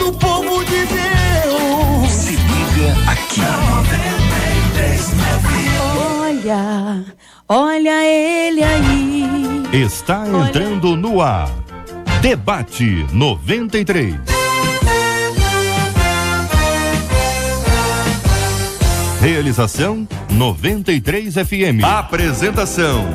do povo de Deus. Se liga aqui. Olha ele aí. Está entrando no ar. Debate 93. Realização 93 FM. Apresentação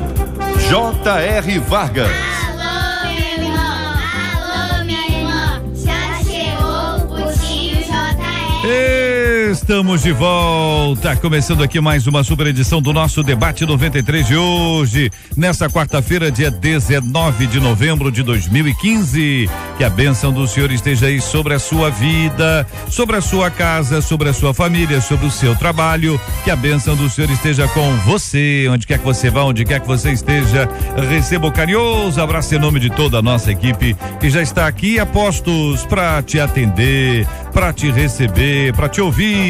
J.R. Vargas. Alô, meu irmão. Alô, minha irmã. Já chegou o tio J.R. Estamos de volta, começando aqui mais uma super edição do nosso Debate 93 de hoje, nesta quarta-feira, dia 19 de novembro de 2015. Que a bênção do Senhor esteja aí sobre a sua vida, sobre a sua casa, sobre a sua família, sobre o seu trabalho. Que a bênção do Senhor esteja com você, onde quer que você vá, onde quer que você esteja. Receba o carinhoso abraço em nome de toda a nossa equipe que já está aqui a postos para te atender, para te receber, para te ouvir.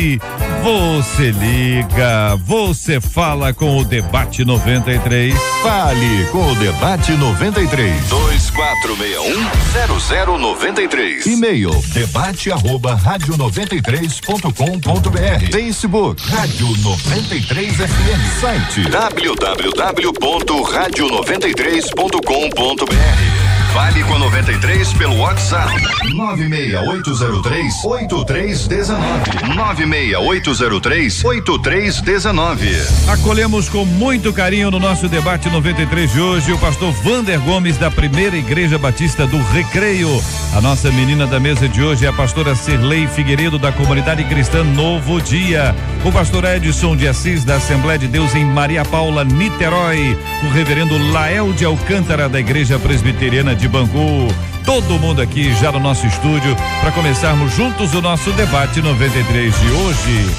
Você liga, você fala com o Debate 93. Fale com o Debate 93. 2461-0093. E-mail debate@radio93.com.br. Facebook Rádio 93 FM. Site www.radio93.com.br. Fale com a 93 pelo WhatsApp 96803-8319. 96803-8319. Acolhemos com muito carinho no nosso Debate 93 de hoje o pastor Vander Gomes, da Primeira Igreja Batista do Recreio. A nossa menina da mesa de hoje é a pastora Cirlei Figueiredo, da Comunidade Cristã Novo Dia. O pastor Edson de Assis, da Assembleia de Deus em Maria Paula, Niterói. O reverendo Lael de Alcântara, da Igreja Presbiteriana de Bangu. Todo mundo aqui já no nosso estúdio para começarmos juntos o nosso Debate 93 de hoje.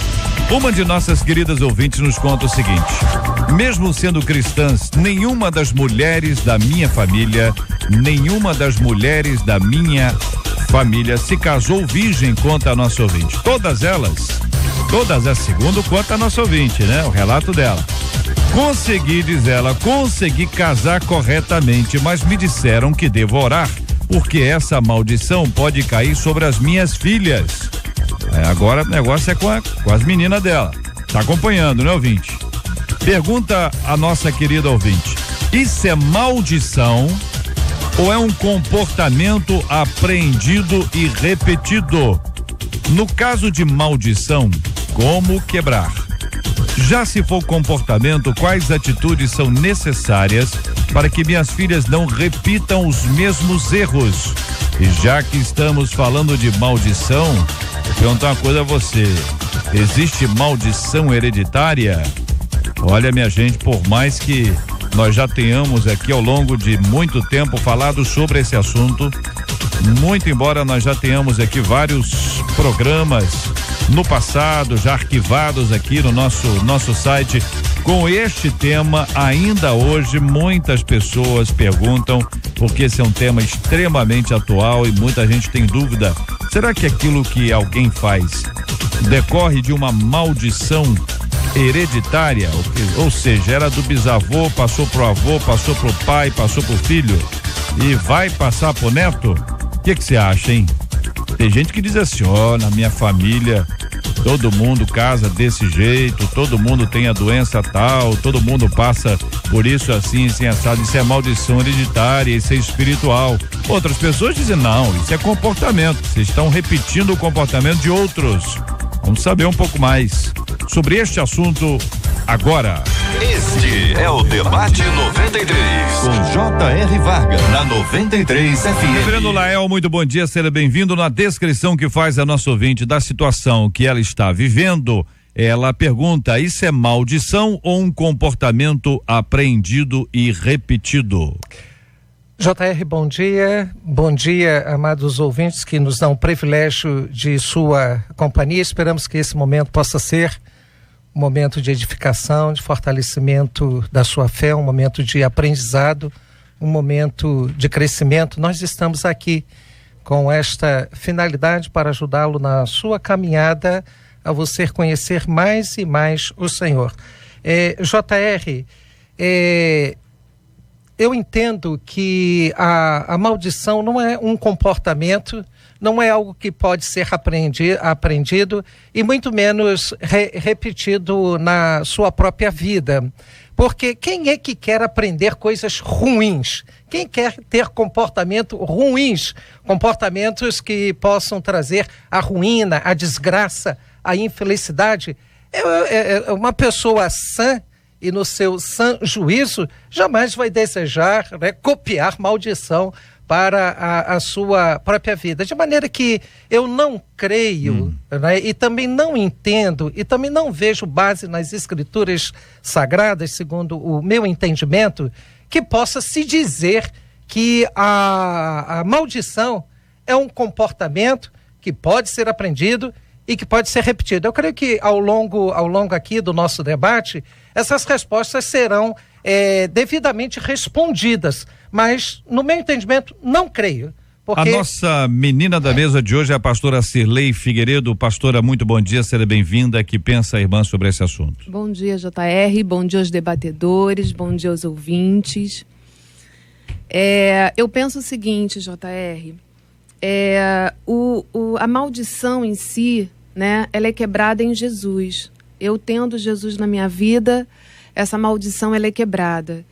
Uma de nossas queridas ouvintes nos conta o seguinte: mesmo sendo cristãs, nenhuma das mulheres da minha família se casou virgem, conta a nossa ouvinte. Todas elas, segundo conta a nossa ouvinte, né? O relato dela. Diz ela, consegui casar corretamente, mas me disseram que devo orar, porque essa maldição pode cair sobre as minhas filhas. Agora o negócio é com as meninas dela. Tá acompanhando, né, ouvinte? Pergunta a nossa querida ouvinte: isso é maldição ou é um comportamento aprendido e repetido? No caso de maldição, como quebrar? Já se for comportamento, quais atitudes são necessárias para que minhas filhas não repitam os mesmos erros? E já que estamos falando de maldição, vou perguntar uma coisa a você: existe maldição hereditária? Olha, minha gente, por mais que nós já tenhamos aqui ao longo de muito tempo falado sobre esse assunto, muito embora nós já tenhamos aqui vários programas no passado, já arquivados aqui no nosso site, com este tema, ainda hoje muitas pessoas perguntam, porque esse é um tema extremamente atual e muita gente tem dúvida: será que aquilo que alguém faz decorre de uma maldição hereditária? Ou seja, era do bisavô, passou pro avô, passou pro pai, passou pro filho e vai passar pro neto? O que você acha, hein? Tem gente que diz assim: na minha família todo mundo casa desse jeito, todo mundo tem a doença tal, todo mundo passa por isso assim assado, isso é maldição hereditária, isso é espiritual. Outras pessoas dizem: não, isso é comportamento, vocês estão repetindo o comportamento de outros. Vamos saber um pouco mais sobre este assunto agora. Este é o Debate 93 com J.R. Vargas na 93 FM. Reverendo Lael, muito bom dia, seja bem-vindo. Na descrição que faz a nossa ouvinte da situação que ela está vivendo, ela pergunta: isso é maldição ou um comportamento aprendido e repetido? J.R., bom dia, amados ouvintes que nos dão o privilégio de sua companhia. Esperamos que esse momento possa ser um momento de edificação, de fortalecimento da sua fé, um momento de aprendizado, um momento de crescimento. Nós estamos aqui com esta finalidade para ajudá-lo na sua caminhada a você conhecer mais e mais o Senhor. J.R., eu entendo que a maldição não é um comportamento, não é algo que pode ser aprendido e muito menos repetido na sua própria vida. Porque quem é que quer aprender coisas ruins? Quem quer ter comportamentos ruins? Comportamentos que possam trazer a ruína, a desgraça, a infelicidade? Uma pessoa sã e no seu sã juízo jamais vai desejar, né, copiar maldição para a sua própria vida. De maneira que eu não creio, né, e também não entendo, e também não vejo base nas escrituras sagradas, segundo o meu entendimento, que possa se dizer que a maldição é um comportamento que pode ser aprendido e que pode ser repetido. Eu creio que ao longo aqui do nosso debate, essas respostas serão devidamente respondidas, mas no meu entendimento não creio. Porque... A nossa menina da mesa de hoje é a pastora Cirlei Figueiredo. Pastora, muito bom dia, seja bem-vinda. Que pensa a irmã sobre esse assunto? Bom dia, JR, bom dia aos debatedores, bom dia aos ouvintes. Eu penso o seguinte, JR, a maldição em si, né, ela é quebrada em Jesus. Eu tendo Jesus na minha vida, essa maldição ela é quebrada.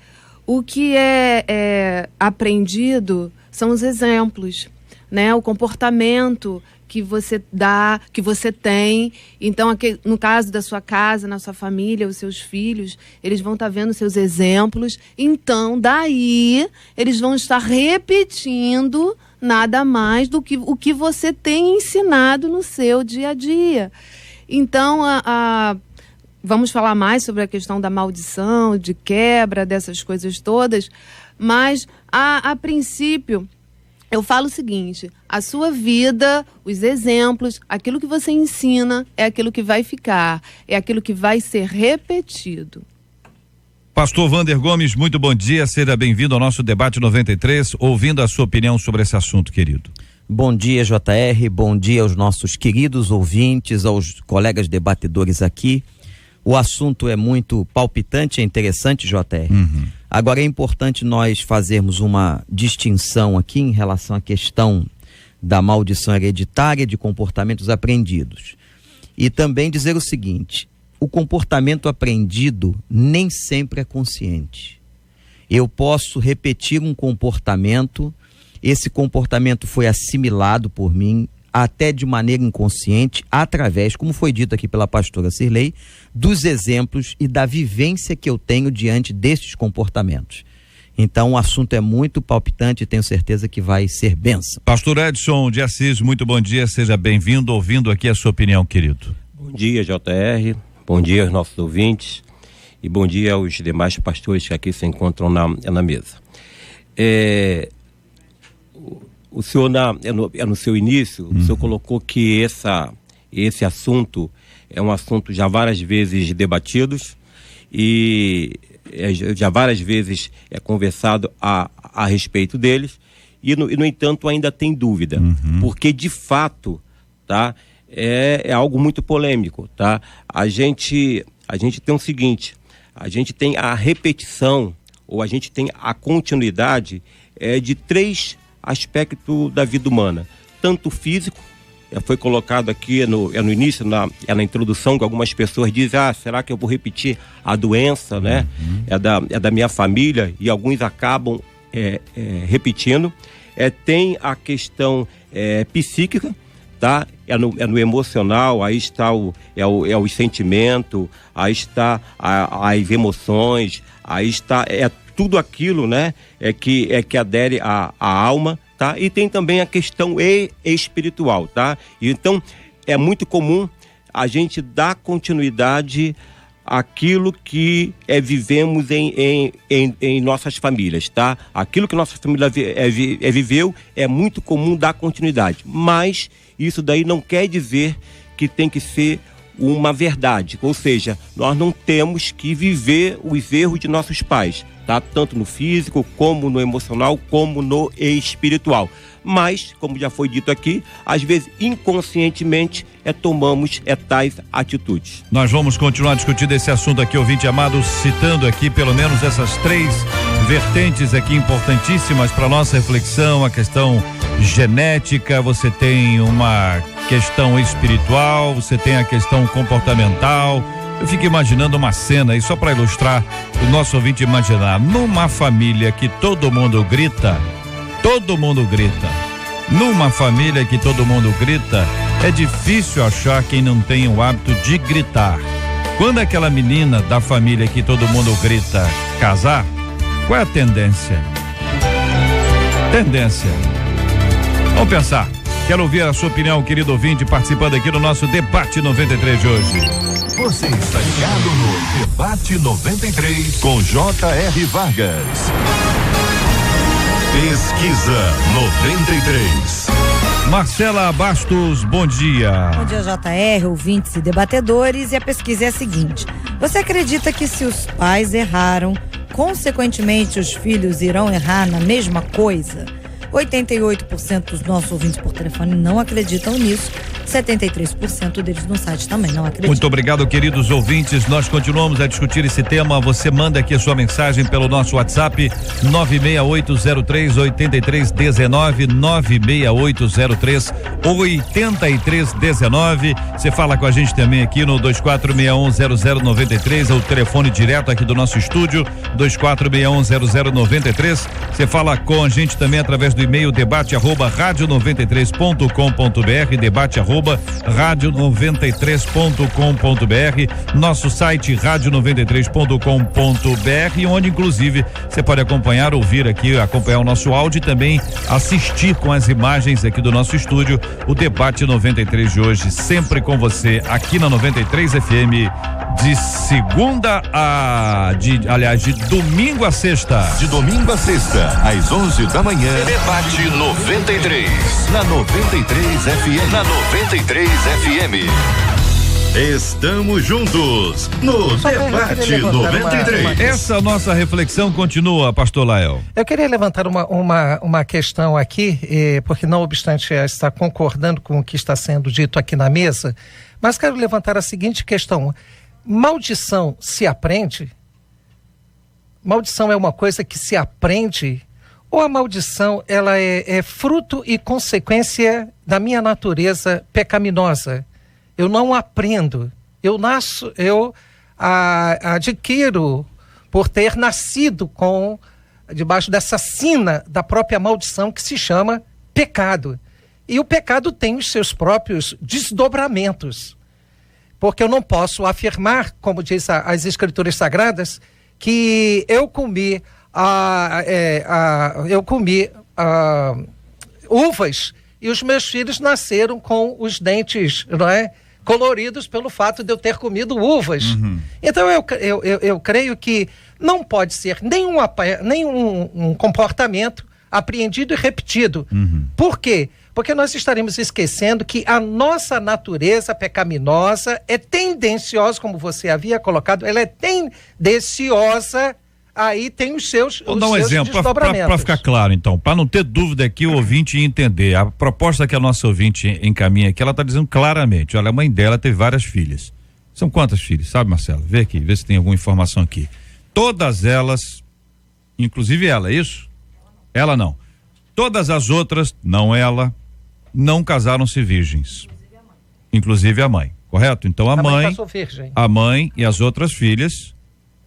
O que é aprendido são os exemplos, né? O comportamento que você dá, que você tem. Então, aqui, no caso da sua casa, na sua família, os seus filhos, eles vão estar vendo seus exemplos. Então, daí, eles vão estar repetindo nada mais do que o que você tem ensinado no seu dia a dia. Então, vamos falar mais sobre a questão da maldição, de quebra, dessas coisas todas, mas, a princípio, eu falo o seguinte: a sua vida, os exemplos, aquilo que você ensina é aquilo que vai ficar, é aquilo que vai ser repetido. Pastor Wander Gomes, muito bom dia, seja bem-vindo ao nosso debate 93, ouvindo a sua opinião sobre esse assunto, querido. Bom dia, JR, bom dia aos nossos queridos ouvintes, aos colegas debatedores aqui. O assunto é muito palpitante, é interessante, JR. Agora é importante nós fazermos uma distinção aqui em relação à questão da maldição hereditária de comportamentos aprendidos. E também dizer o seguinte: o comportamento aprendido nem sempre é consciente. Eu posso repetir um comportamento, esse comportamento foi assimilado por mim, até de maneira inconsciente, através, como foi dito aqui pela pastora Cirlei, dos exemplos e da vivência que eu tenho diante destes comportamentos. Então o assunto é muito palpitante e tenho certeza que vai ser bênção. Pastor Edson de Assis, muito bom dia, seja bem-vindo, ouvindo aqui a sua opinião, querido. Bom dia, JR, bom dia aos nossos ouvintes e bom dia aos demais pastores que aqui se encontram na mesa. O senhor, no seu início, o senhor colocou que esse assunto é um assunto já várias vezes debatidos e já várias vezes é conversado a respeito deles e no entanto ainda tem dúvida, porque de fato, tá, é algo muito polêmico, tá? A gente tem o seguinte: a gente tem a repetição ou a gente tem a continuidade de três aspecto da vida humana, tanto físico, foi colocado aqui no início, na introdução, que algumas pessoas dizem: será que eu vou repetir a doença, né? É da minha família, e alguns acabam repetindo. Tem a questão psíquica, tá? É no emocional, aí está o sentimento, aí está as emoções, aí está tudo aquilo, né, que adere à alma, tá? E tem também a questão espiritual, tá? Então é muito comum a gente dar continuidade àquilo que vivemos em nossas famílias, tá? Aquilo que nossa família viveu é muito comum dar continuidade, mas isso daí não quer dizer que tem que ser uma verdade, ou seja, nós não temos que viver os erros de nossos pais, tá? Tanto no físico, como no emocional, como no espiritual. Mas, como já foi dito aqui, às vezes inconscientemente tomamos tais atitudes. Nós vamos continuar discutindo esse assunto aqui, ouvinte amado, citando aqui pelo menos essas três vertentes aqui importantíssimas para nossa reflexão, a questão genética, você tem uma questão espiritual, você tem a questão comportamental. Eu fico imaginando uma cena aí só para ilustrar o nosso ouvinte imaginar, numa família que todo mundo grita, numa família que todo mundo grita, é difícil achar quem não tem o hábito de gritar. Quando aquela menina da família que todo mundo grita casar, qual é a tendência? Vamos pensar. Quero ouvir a sua opinião, querido ouvinte, participando aqui do nosso Debate 93 de hoje. Você está ligado no Debate 93 com J.R. Vargas. Pesquisa 93. Marcela Bastos, bom dia. Bom dia, JR, ouvintes e debatedores. E a pesquisa é a seguinte: você acredita que se os pais erraram, consequentemente os filhos irão errar na mesma coisa? 88% dos nossos ouvintes por telefone não acreditam nisso. 73% deles no site também não acreditam. Muito obrigado, queridos ouvintes. Nós continuamos a discutir esse tema. Você manda aqui a sua mensagem pelo nosso WhatsApp 96803-8319, 96803-8319. Você fala com a gente também aqui no 24610093, é o telefone direto aqui do nosso estúdio, 24610093. Você fala com a gente também através do e-mail debate@radio93.com.br, debate@radio93.com.br, nosso site radio93.com.br, onde inclusive você pode acompanhar, ouvir aqui, acompanhar o nosso áudio e também assistir com as imagens aqui do nosso estúdio o Debate 93 de hoje, sempre com você aqui na 93 FM, de segunda de domingo a sexta. De domingo a sexta, às 11 da manhã. Debate 93. Na 93 FM. Na 93 FM. Estamos juntos no Debate 93. Essa nossa reflexão continua, pastor Lael. Eu queria levantar uma questão aqui, porque não obstante estar concordando com o que está sendo dito aqui na mesa, mas quero levantar a seguinte questão: maldição se aprende? Maldição é uma coisa que se aprende? Ou a maldição ela é fruto e consequência da minha natureza pecaminosa? Eu não aprendo. Eu adquiro por ter nascido debaixo dessa sina da própria maldição que se chama pecado. E o pecado tem os seus próprios desdobramentos. Porque eu não posso afirmar, como diz as Escrituras Sagradas, que eu comi uvas e os meus filhos nasceram com os dentes, não é, coloridos pelo fato de eu ter comido uvas. Uhum. Então eu creio que não pode ser nenhum comportamento apreendido e repetido. Uhum. Por quê? Porque nós estaremos esquecendo que a nossa natureza pecaminosa é tendenciosa, como você havia colocado, ela é tendenciosa, aí tem os seus Vou dar um exemplo para ficar claro, então, para não ter dúvida aqui, o ouvinte entender. A proposta que a nossa ouvinte encaminha aqui, ela está dizendo claramente, olha, a mãe dela teve várias filhas. São quantas filhas, sabe, Marcelo? Vê aqui, vê se tem alguma informação aqui. Todas elas, inclusive ela, é isso? Ela não. Todas as outras, não ela, não casaram-se virgens. Inclusive a mãe, correto? Então a mãe e as outras filhas,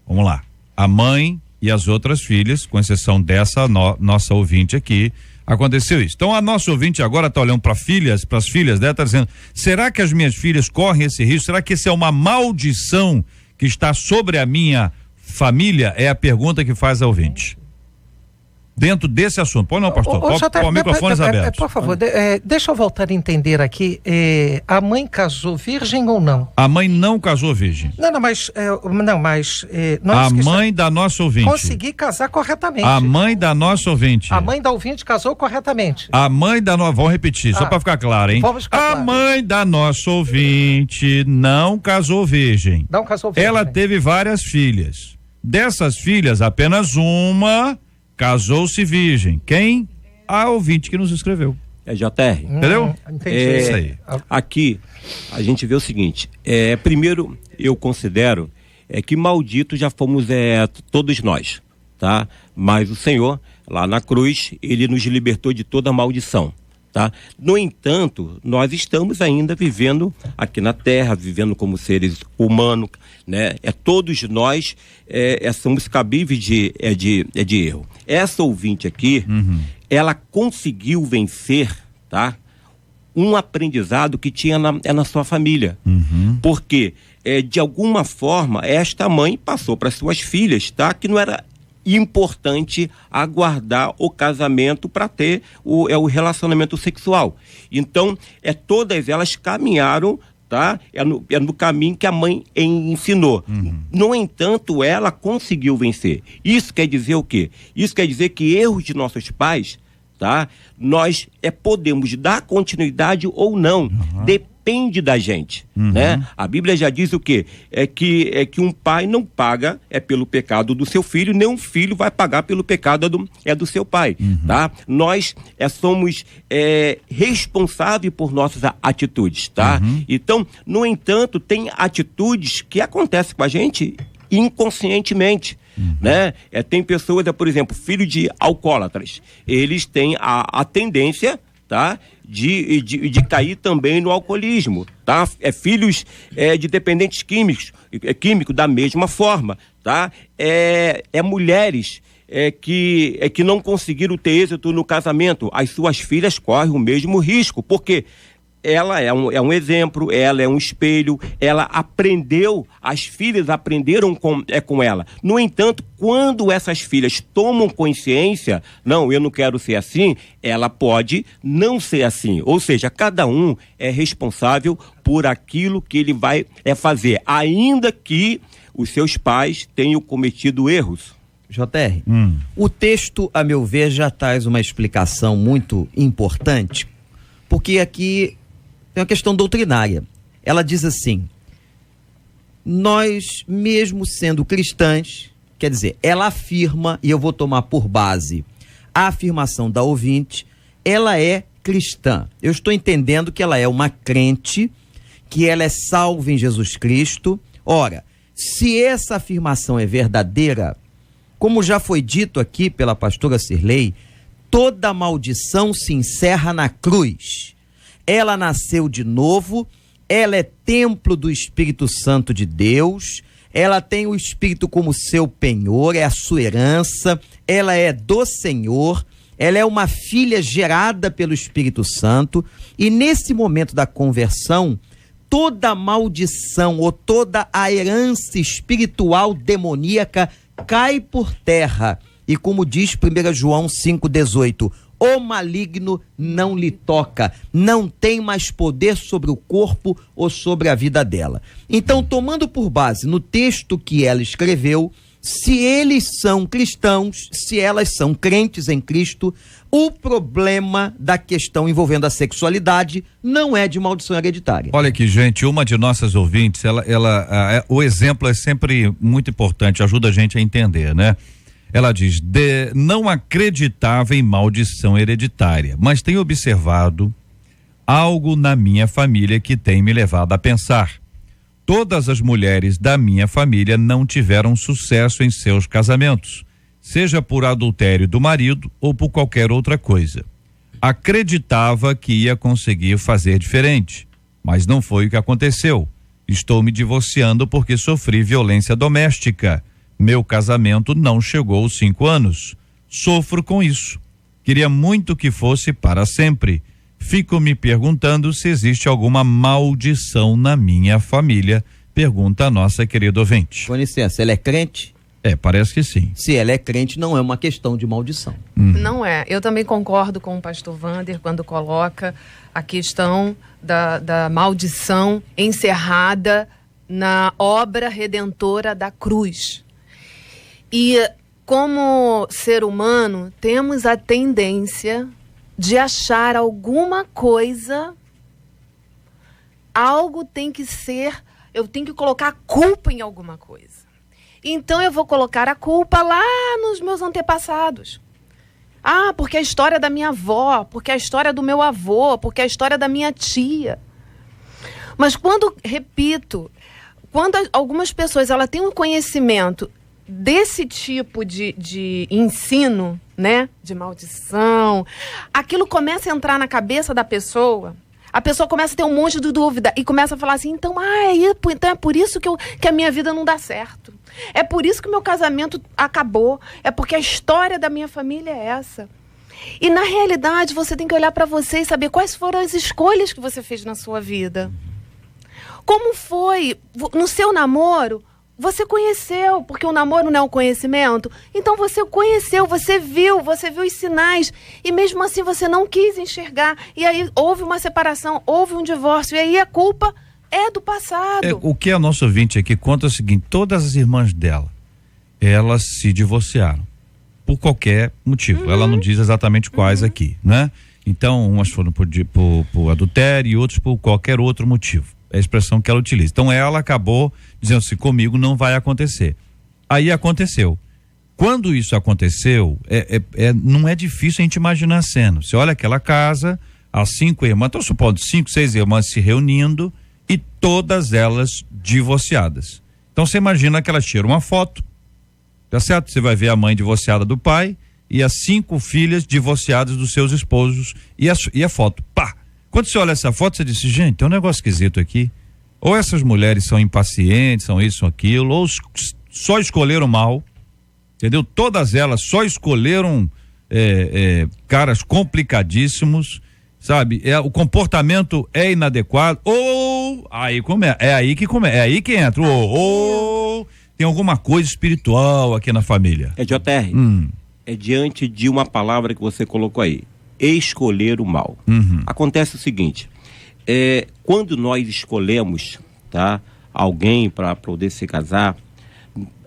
vamos lá, a mãe e as outras filhas, com exceção dessa nossa ouvinte aqui, aconteceu isso. Então a nossa ouvinte agora está olhando para as filhas dela, está dizendo, será que as minhas filhas correm esse risco? Será que isso é uma maldição que está sobre a minha família? É a pergunta que faz a ouvinte. Dentro desse assunto. Pode não, pastor? Pode microfones abertos. Por favor, deixa eu voltar a entender aqui. A mãe casou virgem ou não? A mãe não casou virgem. Mas a mãe da nossa ouvinte. Consegui casar corretamente. A mãe da nossa ouvinte. A mãe da ouvinte casou corretamente. A mãe da nossa... Vamos repetir, só para ficar claro, hein? A mãe da nossa ouvinte não casou virgem. Não casou virgem. Ela teve várias filhas. Dessas filhas, apenas uma casou-se virgem. Quem? A ouvinte que nos escreveu. É JR. Entendeu? Entendi. Isso aí. Aqui, a gente vê o seguinte, primeiro, eu considero que malditos já fomos todos nós, tá? Mas o Senhor, lá na cruz, ele nos libertou de toda maldição, tá? No entanto, nós estamos ainda vivendo aqui na Terra, vivendo como seres humanos, né? Todos nós somos cabíveis de erro. Essa ouvinte aqui, ela conseguiu vencer, tá? Um aprendizado que tinha na sua família. Porque, de alguma forma, esta mãe passou para suas filhas, tá? Que não era importante aguardar o casamento para ter o relacionamento sexual. Então, todas elas caminharam, tá? No caminho que a mãe ensinou. No entanto, ela conseguiu vencer. Isso quer dizer o quê? Isso quer dizer que erros de nossos pais, tá? Nós podemos dar continuidade ou não. Depende da gente, né? A Bíblia já diz o quê? Que um pai não paga pelo pecado do seu filho, nem um filho vai pagar pelo pecado do seu pai, tá? Nós somos responsáveis por nossas atitudes, tá? Então, no entanto, tem atitudes que acontecem com a gente inconscientemente, né? Tem pessoas, por exemplo, filhos de alcoólatras, eles têm a tendência, tá? De cair também no alcoolismo, tá? Filhos de dependentes químicos da mesma forma, tá? Mulheres que não conseguiram ter êxito no casamento, as suas filhas correm o mesmo risco, porque ela é um exemplo, ela é um espelho, ela aprendeu, as filhas aprenderam com ela. No entanto, quando essas filhas tomam consciência, não, eu não quero ser assim, ela pode não ser assim. Ou seja, cada um é responsável por aquilo que ele vai fazer, ainda que os seus pais tenham cometido erros. JR, o texto, a meu ver, já traz uma explicação muito importante, porque aqui tem uma questão doutrinária. Ela diz assim: nós, mesmo sendo cristãs, quer dizer, ela afirma, e eu vou tomar por base a afirmação da ouvinte, ela é cristã. Eu estou entendendo que ela é uma crente, que ela é salva em Jesus Cristo. Ora, se essa afirmação é verdadeira, como já foi dito aqui pela pastora Cirlei, toda maldição se encerra na cruz. Ela nasceu de novo, ela é templo do Espírito Santo de Deus, ela tem o Espírito como seu penhor, é a sua herança, ela é do Senhor, ela é uma filha gerada pelo Espírito Santo, e nesse momento da conversão, toda maldição ou toda a herança espiritual demoníaca cai por terra. E como diz 1 João 5,18, o maligno não lhe toca, não tem mais poder sobre o corpo ou sobre a vida dela. Então, tomando por base no texto que ela escreveu, se eles são cristãos, se elas são crentes em Cristo, o problema da questão envolvendo a sexualidade não é de maldição hereditária. Olha aqui, gente, uma de nossas ouvintes, o exemplo é sempre muito importante, ajuda a gente a entender, né? Ela diz, não acreditava em maldição hereditária, mas tenho observado algo na minha família que tem me levado a pensar. Todas as mulheres da minha família não tiveram sucesso em seus casamentos, seja por adultério do marido ou por qualquer outra coisa. Acreditava que ia conseguir fazer diferente, mas não foi o que aconteceu. Estou me divorciando porque sofri violência doméstica. Meu casamento não chegou aos 5 anos. Sofro com isso. Queria muito que fosse para sempre. Fico me perguntando se existe alguma maldição na minha família, pergunta a nossa querida ouvinte. Com licença, ela é crente? Parece que sim. Se ela é crente, não é uma questão de maldição. Não é. Eu também concordo com o pastor Wander quando coloca a questão da maldição encerrada na obra redentora da cruz. E como ser humano, temos a tendência de achar alguma coisa, algo tem que ser, eu tenho que colocar a culpa em alguma coisa. Então eu vou colocar a culpa lá nos meus antepassados. Porque a história da minha avó, porque a história do meu avô, porque a história da minha tia. Mas quando algumas pessoas têm um conhecimento desse tipo de ensino, né, de maldição, aquilo começa a entrar na cabeça da pessoa, a pessoa começa a ter um monte de dúvida e começa a falar assim, então é por isso que a minha vida não dá certo. É por isso que o meu casamento acabou. É porque a história da minha família é essa. E na realidade você tem que olhar para você e saber quais foram as escolhas que você fez na sua vida. Como foi no seu namoro? Você conheceu, porque o namoro não é um conhecimento. Então você conheceu, você viu os sinais. E mesmo assim você não quis enxergar. E aí houve uma separação, houve um divórcio. E aí a culpa é do passado. O que a nossa ouvinte aqui conta é o seguinte: todas as irmãs dela, elas se divorciaram. Por qualquer motivo. Ela não diz exatamente quais aqui, né? Então, umas foram por adultério e outros por qualquer outro motivo. É a expressão que ela utiliza. Então ela acabou dizendo assim, comigo não vai acontecer. Aí aconteceu. Quando isso aconteceu, não é difícil a gente imaginar a cena. Você olha aquela casa, as 5 irmãs, estou supondo 5, 6 irmãs se reunindo e todas elas divorciadas. Então você imagina que elas tiram uma foto, tá certo? Você vai ver a mãe divorciada do pai e as 5 filhas divorciadas dos seus esposos e a foto, pá! Quando você olha essa foto, você diz, gente, tem um negócio esquisito aqui. Ou essas mulheres são impacientes, são isso, aquilo, ou só escolheram mal, entendeu? Todas elas só escolheram caras complicadíssimos, sabe? O comportamento é inadequado, ou aí é aí que entra, ou tem alguma coisa espiritual aqui na família. JR, é diante de uma palavra que você colocou aí. Escolher o mal. Acontece o seguinte, quando nós escolhemos, tá, alguém para poder se casar,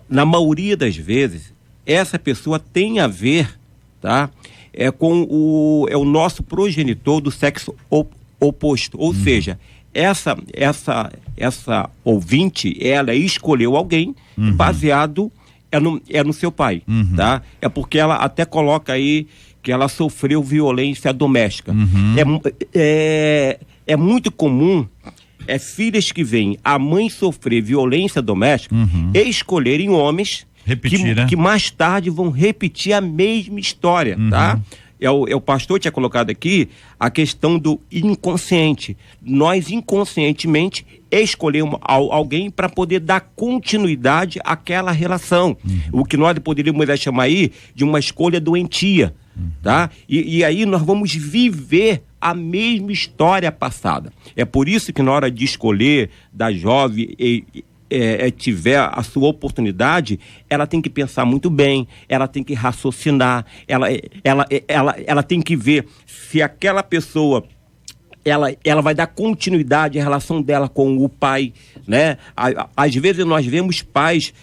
na maioria das vezes essa pessoa tem a ver, tá, com o nosso progenitor do sexo oposto, ou seja, essa ouvinte, ela escolheu alguém baseado no seu pai, tá? É porque ela até coloca aí que ela sofreu violência doméstica. É muito comum filhas que veem a mãe sofrer violência doméstica escolherem homens que mais tarde vão repetir a mesma história, tá? O pastor tinha colocado aqui a questão do inconsciente. Nós inconscientemente escolhemos alguém para poder dar continuidade àquela relação. O que nós poderíamos chamar aí de uma escolha doentia. Tá? E aí nós vamos viver a mesma história passada. É por isso que na hora de escolher da jovem tiver a sua oportunidade, ela tem que pensar muito bem, ela tem que raciocinar, ela tem que ver se aquela pessoa ela vai dar continuidade à relação dela com o pai, né? Às vezes nós vemos pais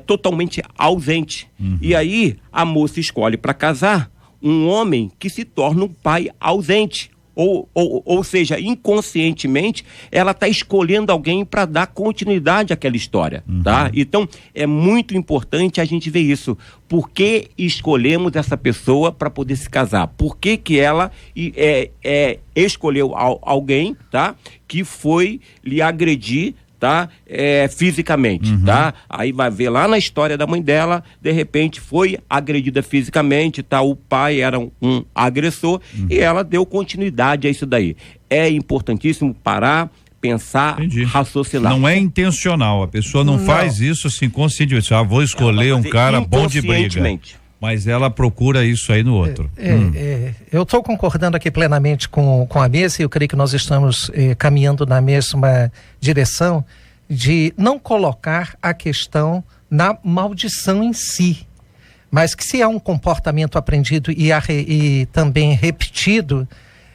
totalmente ausentes. E aí a moça escolhe para casar um homem que se torna um pai ausente. Ou seja, inconscientemente, ela está escolhendo alguém para dar continuidade àquela história, tá? Então, é muito importante a gente ver isso. Por que escolhemos essa pessoa para poder se casar? Por que ela escolheu alguém, tá? Que foi lhe agredir, tá? Fisicamente, tá? Aí vai ver lá na história da mãe dela, de repente foi agredida fisicamente, tá? O pai era um agressor e ela deu continuidade a isso daí. É importantíssimo parar, pensar, raciocinar. Não é intencional, a pessoa não faz isso assim conscientemente. Vou escolher um cara bom de briga. Mas ela procura isso aí no outro. Eu estou concordando aqui plenamente com a mesa e eu creio que nós estamos caminhando na mesma direção de não colocar a questão na maldição em si, mas que se há um comportamento aprendido e também repetido,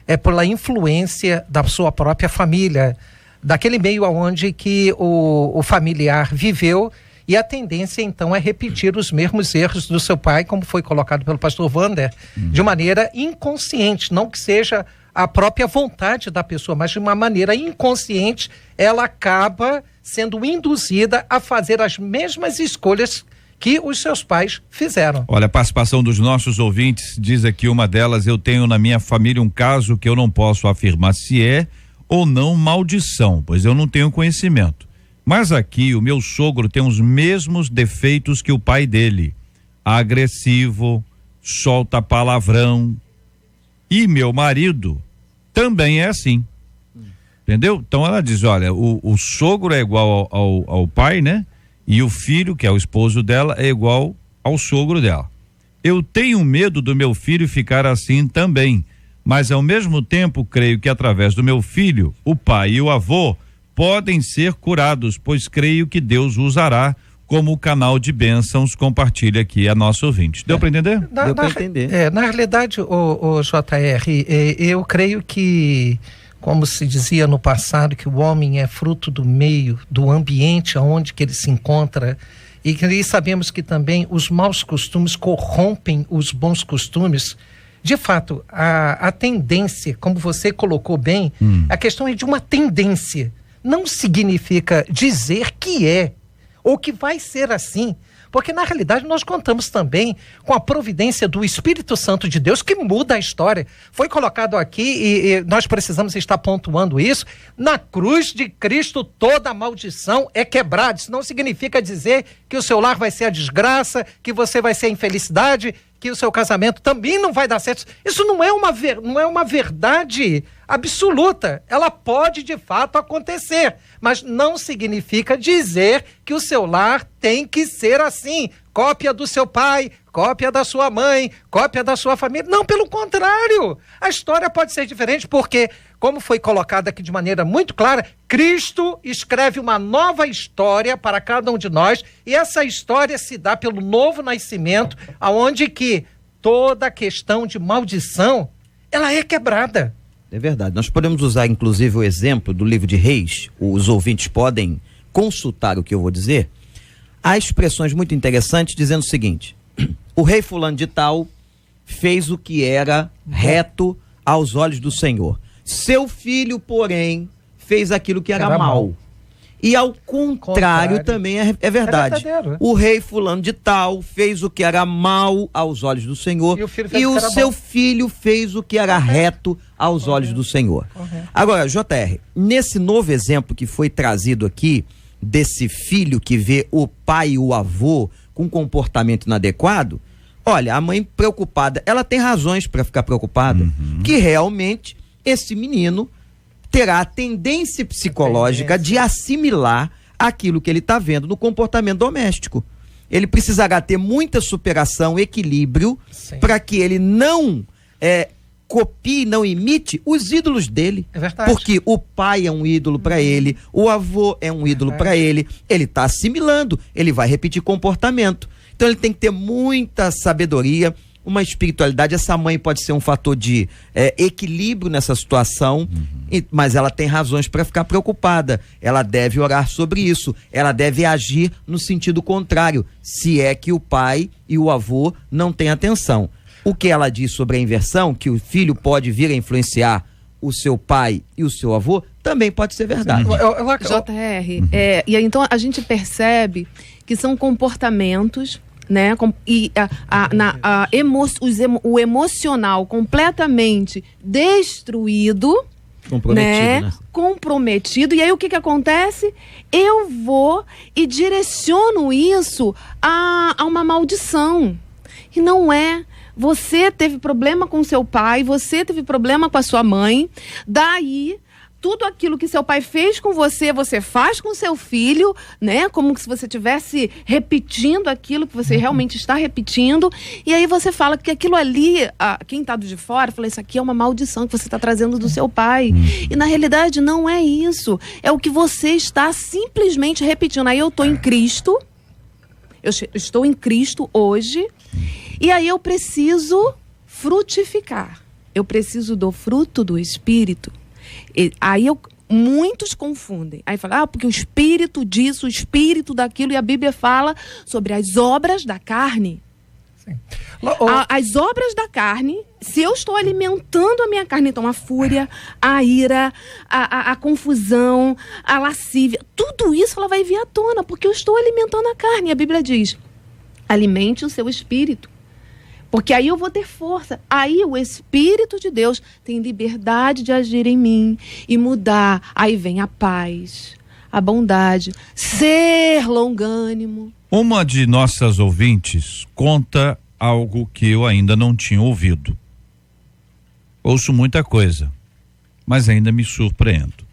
é pela influência da sua própria família, daquele meio onde que o familiar viveu. E a tendência, então, é repetir os mesmos erros do seu pai, como foi colocado pelo pastor Wander, de maneira inconsciente, não que seja a própria vontade da pessoa, mas de uma maneira inconsciente, ela acaba sendo induzida a fazer as mesmas escolhas que os seus pais fizeram. Olha, a participação dos nossos ouvintes, diz aqui uma delas, eu tenho na minha família um caso que eu não posso afirmar se é ou não maldição, pois eu não tenho conhecimento. Mas aqui o meu sogro tem os mesmos defeitos que o pai dele. Agressivo, solta palavrão. E meu marido também é assim. Entendeu? Então ela diz, olha, o sogro é igual ao pai, né? E o filho, que é o esposo dela, é igual ao sogro dela. Eu tenho medo do meu filho ficar assim também, mas ao mesmo tempo creio que através do meu filho, o pai e o avô podem ser curados, pois creio que Deus usará como canal de bênçãos. Compartilha aqui a nossa ouvinte. Deu para entender? Deu para entender. Na realidade, o JR, eu creio que, como se dizia no passado, que o homem é fruto do meio, do ambiente onde que ele se encontra, e sabemos que também os maus costumes corrompem os bons costumes. De fato, a tendência, como você colocou bem, a questão é de uma tendência. Não significa dizer que é, ou que vai ser assim. Porque, na realidade, nós contamos também com a providência do Espírito Santo de Deus, que muda a história. Foi colocado aqui, e nós precisamos estar pontuando isso, na cruz de Cristo toda a maldição é quebrada. Isso não significa dizer que o seu lar vai ser a desgraça, que você vai ser a infelicidade, que o seu casamento também não vai dar certo. Isso não é uma verdade absoluta. Ela pode, de fato, acontecer, mas não significa dizer que o seu lar tem que ser assim. Cópia do seu pai, cópia da sua mãe, cópia da sua família. Não, pelo contrário. A história pode ser diferente porque, como foi colocado aqui de maneira muito clara, Cristo escreve uma nova história para cada um de nós, e essa história se dá pelo novo nascimento, aonde que toda questão de maldição, ela é quebrada. É verdade. Nós podemos usar, inclusive, o exemplo do livro de Reis. Os ouvintes podem consultar o que eu vou dizer. Há expressões muito interessantes dizendo o seguinte: o rei fulano de tal fez o que era reto aos olhos do Senhor. Seu filho, porém, fez aquilo que era mal. E ao contrário também é verdade. O rei fulano de tal fez o que era mal aos olhos do Senhor, e o seu filho fez o que era reto aos olhos do Senhor. Agora, JR, nesse novo exemplo que foi trazido aqui, desse filho que vê o pai e o avô com comportamento inadequado, olha, a mãe preocupada, ela tem razões para ficar preocupada, que realmente esse menino terá a tendência psicológica de assimilar aquilo que ele está vendo no comportamento doméstico. Ele precisará ter muita superação, equilíbrio, para que ele não copie, não imite os ídolos dele. É verdade. Porque o pai é um ídolo para ele, o avô é um ídolo para ele está assimilando, ele vai repetir comportamento. Então ele tem que ter muita sabedoria, uma espiritualidade. Essa mãe pode ser um fator de equilíbrio nessa situação, mas ela tem razões para ficar preocupada. Ela deve orar sobre isso, ela deve agir no sentido contrário, se é que o pai e o avô não têm atenção. O que ela diz sobre a inversão, que o filho pode vir a influenciar o seu pai e o seu avô, também pode ser verdade. JR, e aí, então a gente percebe que são comportamentos, né, e o emocional completamente destruído, comprometido, e aí o que acontece? Eu vou e direciono isso a uma maldição, e não é. Você teve problema com seu pai, você teve problema com a sua mãe, daí tudo aquilo que seu pai fez com você, você faz com seu filho, né? Como se você estivesse repetindo aquilo que você realmente está repetindo, e aí você fala que aquilo ali, quem está de fora, fala, isso aqui é uma maldição que você está trazendo do seu pai. E na realidade não é isso, é o que você está simplesmente repetindo. Aí eu estou em Cristo, eu estou em Cristo hoje, e aí eu preciso frutificar, eu preciso do fruto do Espírito. E aí muitos confundem, aí falam, porque o Espírito disso, o Espírito daquilo, e a Bíblia fala sobre as obras da carne. Sim. As obras da carne, se eu estou alimentando a minha carne, então a fúria, a ira, a confusão, a lascívia, tudo isso ela vai vir à tona, porque eu estou alimentando a carne. A Bíblia diz, alimente o seu espírito, porque aí eu vou ter força. Aí o Espírito de Deus tem liberdade de agir em mim e mudar. Aí vem a paz, a bondade, ser longânimo. Uma de nossas ouvintes conta algo que eu ainda não tinha ouvido. Ouço muita coisa, mas ainda me surpreendo.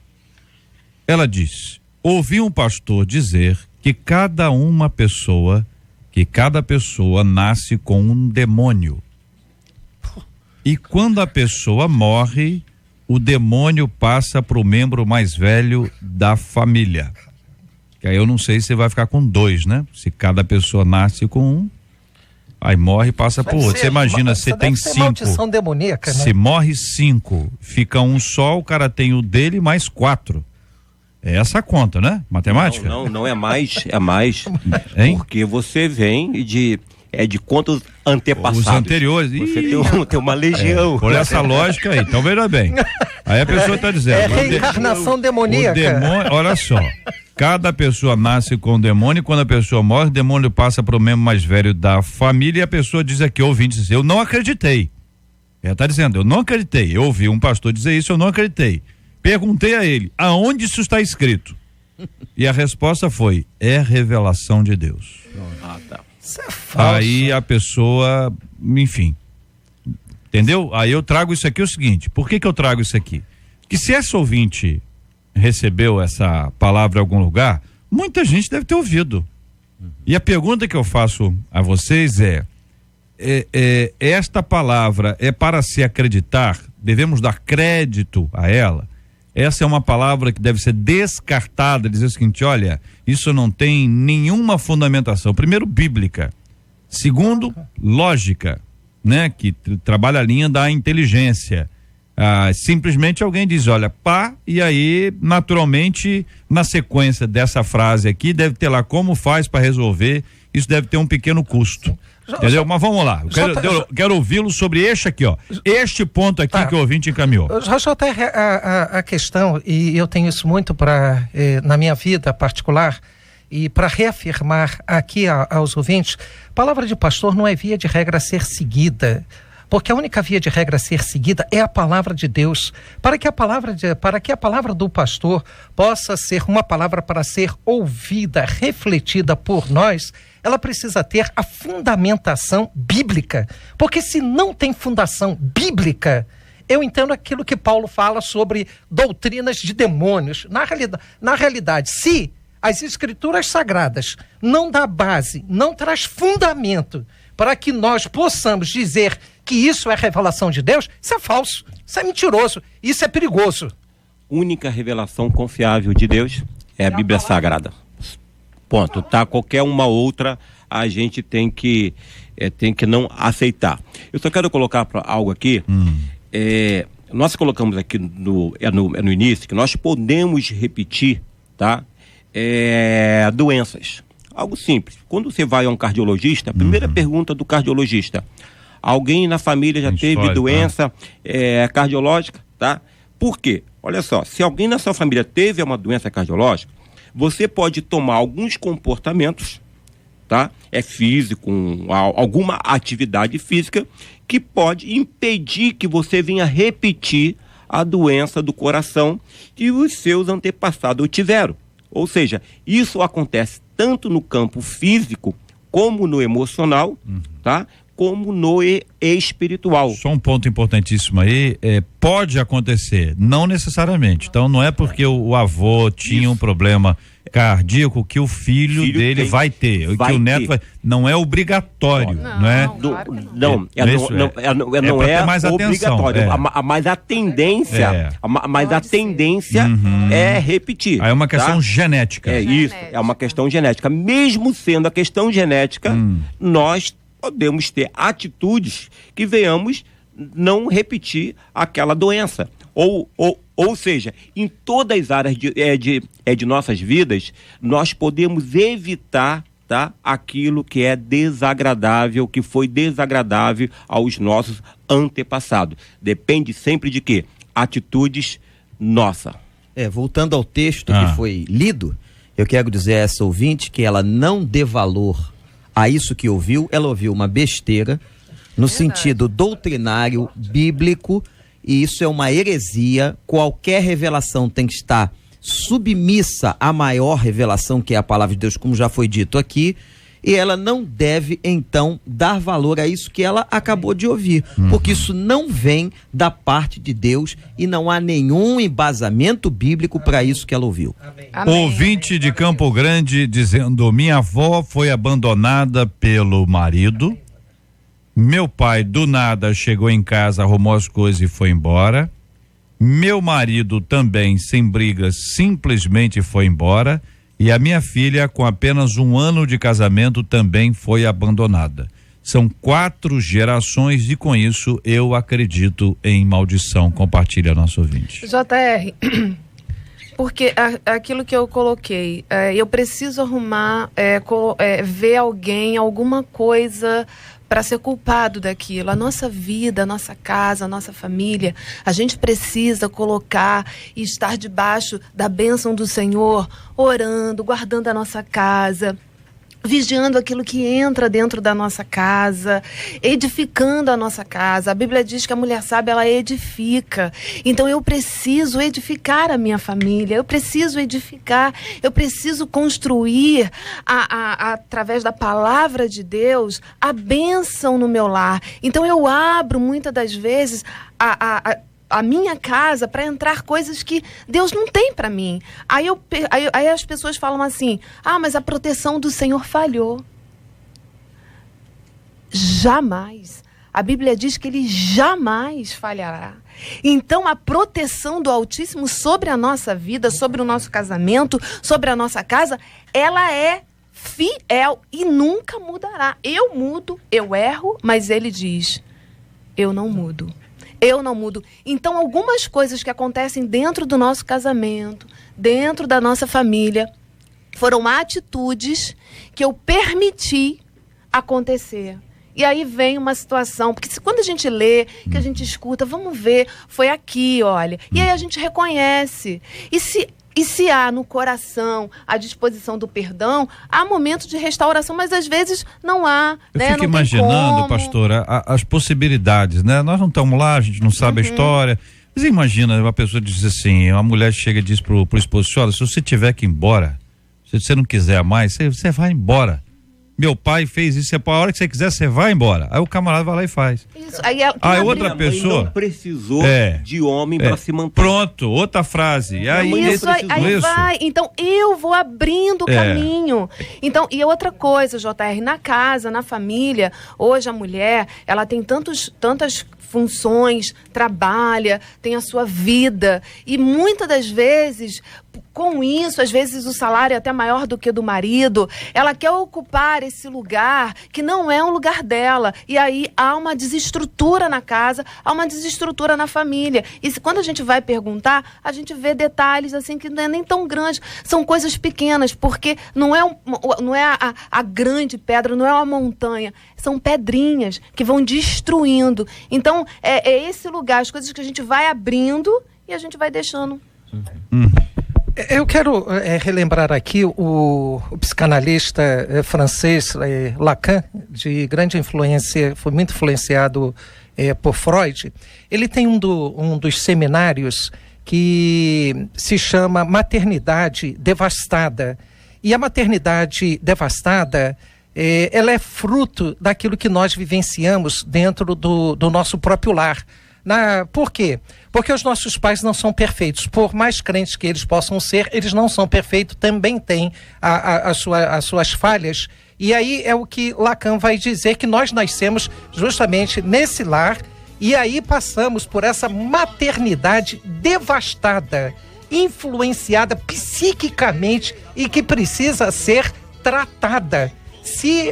Ela disse: ouvi um pastor dizer que cada pessoa nasce com um demônio. E quando a pessoa morre, o demônio passa para o membro mais velho da família. Que aí eu não sei se vai ficar com 2, né? Se cada pessoa nasce com um, aí morre e passa pro outro. Você imagina, você tem 5. Maldição demoníaca, né? Se morre 5, fica um só, o cara tem o dele mais 4. É essa a conta, né? Matemática? Não é mais, é mais. Hein? Porque você vem de quantos antepassados? Os anteriores. Você tem uma legião. Por essa lógica aí, então veja bem. Aí a pessoa está dizendo. É reencarnação demoníaca. O demônio, olha só. Cada pessoa nasce com o demônio e quando a pessoa morre, o demônio passa para o membro mais velho da família e a pessoa diz aqui, ouvinte, diz, eu não acreditei. Ela está dizendo, eu não acreditei. Eu ouvi um pastor dizer isso, eu não acreditei. Perguntei a ele, aonde isso está escrito? E a resposta foi, é revelação de Deus. Tá. Isso é falso. Aí a pessoa, enfim, entendeu? Aí eu trago isso aqui o seguinte, por que eu trago isso aqui? Que se essa ouvinte recebeu essa palavra em algum lugar, muita gente deve ter ouvido. E a pergunta que eu faço a vocês esta palavra é para se acreditar? Devemos dar crédito a ela? Essa é uma palavra que deve ser descartada, dizer o seguinte, olha, isso não tem nenhuma fundamentação. Primeiro, bíblica. Segundo, lógica, né? Que trabalha a linha da inteligência. Simplesmente alguém diz, olha, pá, e aí, naturalmente, na sequência dessa frase aqui, deve ter lá como faz para resolver, isso deve ter um pequeno custo. Entendeu? Mas vamos lá. Quero ouvi-lo sobre este ponto aqui que o ouvinte encaminhou. A questão, e eu tenho isso muito na minha vida particular, e para reafirmar aqui aos ouvintes, palavra de pastor não é via de regra a ser seguida. Porque a única via de regra a ser seguida é a palavra de Deus. Para que a palavra do pastor possa ser uma palavra para ser ouvida, refletida por nós, ela precisa ter a fundamentação bíblica. Porque se não tem fundação bíblica, eu entendo aquilo que Paulo fala sobre doutrinas de demônios. Na realidade, se as escrituras sagradas não dá base, não traz fundamento para que nós possamos dizer que isso é revelação de Deus, isso é falso, isso é mentiroso, isso é perigoso. Única revelação confiável de Deus é a Bíblia Sagrada. Ponto, tá? Qualquer uma outra a gente tem que não aceitar. Eu só quero colocar algo aqui, nós colocamos aqui no início que nós podemos repetir, tá? Doenças. Algo simples. Quando você vai a um cardiologista, a primeira pergunta do cardiologista, alguém na família já teve doença cardiológica, tá? Por quê? Olha só, se alguém na sua família teve uma doença cardiológica, você pode tomar alguns comportamentos, tá? Físico, alguma atividade física que pode impedir que você venha repetir a doença do coração que os seus antepassados tiveram. Ou seja, isso acontece tanto no campo físico como no emocional, tá? Como no espiritual. Só um ponto importantíssimo aí, pode acontecer, não necessariamente. Então não é porque o avô tinha um problema cardíaco que o filho dele vai ter, que o neto vai. Não é obrigatório, não é? Não é mais obrigatório, mas a tendência, é repetir. Aí é uma questão genética. É isso, é uma questão genética. Mesmo sendo a questão genética, nós podemos ter atitudes que venhamos não repetir aquela doença. Ou seja, em todas as áreas de nossas vidas, nós podemos evitar, tá, aquilo que é desagradável, que foi desagradável aos nossos antepassados. Depende sempre de quê? Atitudes nossas. Voltando ao texto que foi lido, eu quero dizer a essa ouvinte que ela não dê valor a isso que ouviu. Ela ouviu uma besteira no sentido doutrinário, bíblico, e isso é uma heresia. Qualquer revelação tem que estar submissa à maior revelação, que é a palavra de Deus, como já foi dito aqui, e ela não deve, então, dar valor a isso que ela acabou de ouvir, porque isso não vem da parte de Deus e não há nenhum embasamento bíblico para isso que ela ouviu. Amém. Ouvinte de Campo Grande dizendo: minha avó foi abandonada pelo marido, meu pai do nada chegou em casa, arrumou as coisas e foi embora, meu marido também, sem brigas, simplesmente foi embora, e a minha filha, com apenas 1 ano de casamento, também foi abandonada. São 4 gerações e com isso eu acredito em maldição. Compartilha nosso ouvinte. JR, porque aquilo que eu coloquei, eu preciso arrumar, ver alguém, alguma coisa para ser culpado daquilo. A nossa vida, a nossa casa, a nossa família, a gente precisa colocar e estar debaixo da bênção do Senhor, orando, guardando a nossa casa, vigiando aquilo que entra dentro da nossa casa, edificando a nossa casa. A Bíblia diz que a mulher sábia, ela edifica. Então eu preciso edificar a minha família, eu preciso edificar, eu preciso construir através da palavra de Deus a bênção no meu lar. Então eu abro muitas das vezes a minha casa para entrar coisas que Deus não tem para mim. Aí as pessoas falam assim: mas a proteção do Senhor falhou. Jamais. A Bíblia diz que Ele jamais falhará. Então a proteção do Altíssimo sobre a nossa vida, sobre o nosso casamento, sobre a nossa casa, ela é fiel e nunca mudará. Eu mudo, eu erro, mas Ele diz: eu não mudo. Eu não mudo. Então, algumas coisas que acontecem dentro do nosso casamento, dentro da nossa família, foram atitudes que eu permiti acontecer. E aí vem uma situação, porque quando a gente lê, que a gente escuta, vamos ver, foi aqui, olha. E aí a gente reconhece. E se há no coração a disposição do perdão, há momento de restauração, mas às vezes não há. Eu fico imaginando, pastora, as possibilidades, né? Nós não estamos lá, a gente não sabe a história. Você imagina uma pessoa diz assim, uma mulher chega e diz pro esposo: olha, se você tiver que ir embora, se você não quiser mais, você vai embora. Meu pai fez isso, a hora que você quiser, você vai embora. Aí o camarada vai lá e faz. Isso, aí outra pessoa não precisou de homem para se manter. Pronto, outra frase. E aí isso, aí vai. Então eu vou abrindo o caminho. Então, e outra coisa, JR, na casa, na família, hoje a mulher, ela tem tantas funções, trabalha, tem a sua vida, e muitas das vezes, com isso, às vezes o salário é até maior do que do marido, ela quer ocupar esse lugar que não é um lugar dela, e aí há uma desestrutura na casa, há uma desestrutura na família, e quando a gente vai perguntar, a gente vê detalhes assim que não é nem tão grande, são coisas pequenas, porque não é a grande pedra, não é uma montanha, são pedrinhas que vão destruindo. Então é esse lugar, as coisas que a gente vai abrindo e a gente vai deixando. Eu quero relembrar aqui o psicanalista francês Lacan, de grande influência, foi muito influenciado por Freud. Ele tem um dos seminários que se chama Maternidade Devastada. E a maternidade devastada, ela é fruto daquilo que nós vivenciamos dentro do nosso próprio lar. Por quê? Porque os nossos pais não são perfeitos. Por mais crentes que eles possam ser, eles não são perfeitos, também têm as suas falhas. E aí é o que Lacan vai dizer, que nós nascemos justamente nesse lar, e aí passamos por essa maternidade devastada, influenciada psiquicamente e que precisa ser tratada. Se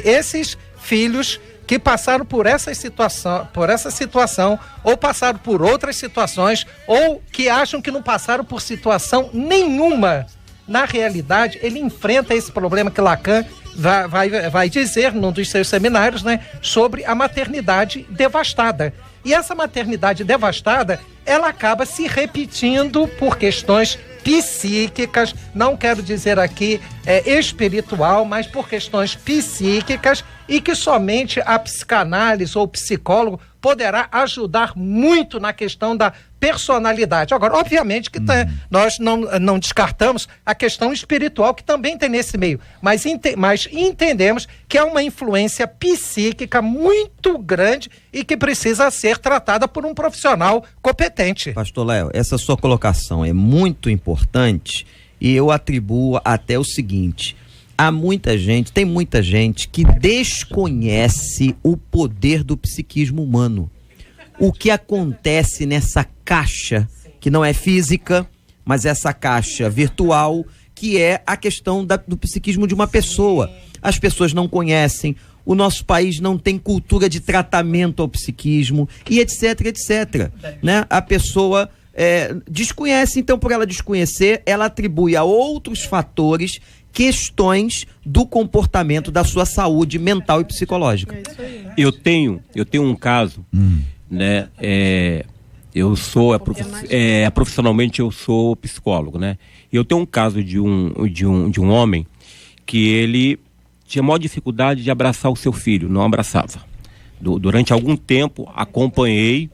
esses filhos que passaram por essa situação, ou passaram por outras situações, ou que acham que não passaram por situação nenhuma, na realidade, ele enfrenta esse problema que Lacan vai dizer num dos seus seminários, né, sobre a maternidade devastada. E essa maternidade devastada, ela acaba se repetindo por questões psíquicas, não quero dizer aqui espiritual, mas por questões psíquicas, e que somente a psicanálise ou o psicólogo poderá ajudar muito na questão da personalidade. Agora, obviamente que nós não descartamos a questão espiritual que também tem nesse meio, mas entendemos que é uma influência psíquica muito grande e que precisa ser tratada por um profissional competente. Pastor Léo, essa sua colocação é muito importante e eu atribuo até o seguinte: tem muita gente que desconhece o poder do psiquismo humano. O que acontece nessa caixa, que não é física, mas essa caixa virtual, que é a questão do psiquismo de uma pessoa. As pessoas não conhecem, o nosso país não tem cultura de tratamento ao psiquismo, e etc, etc. Né? A pessoa desconhece, então por ela desconhecer, ela atribui a outros fatores questões do comportamento da sua saúde mental e psicológica. Eu tenho um caso, né? Eu sou profissionalmente eu sou psicólogo, né? E eu tenho um caso de um homem que ele tinha maior dificuldade de abraçar o seu filho, não abraçava. Durante algum tempo acompanhei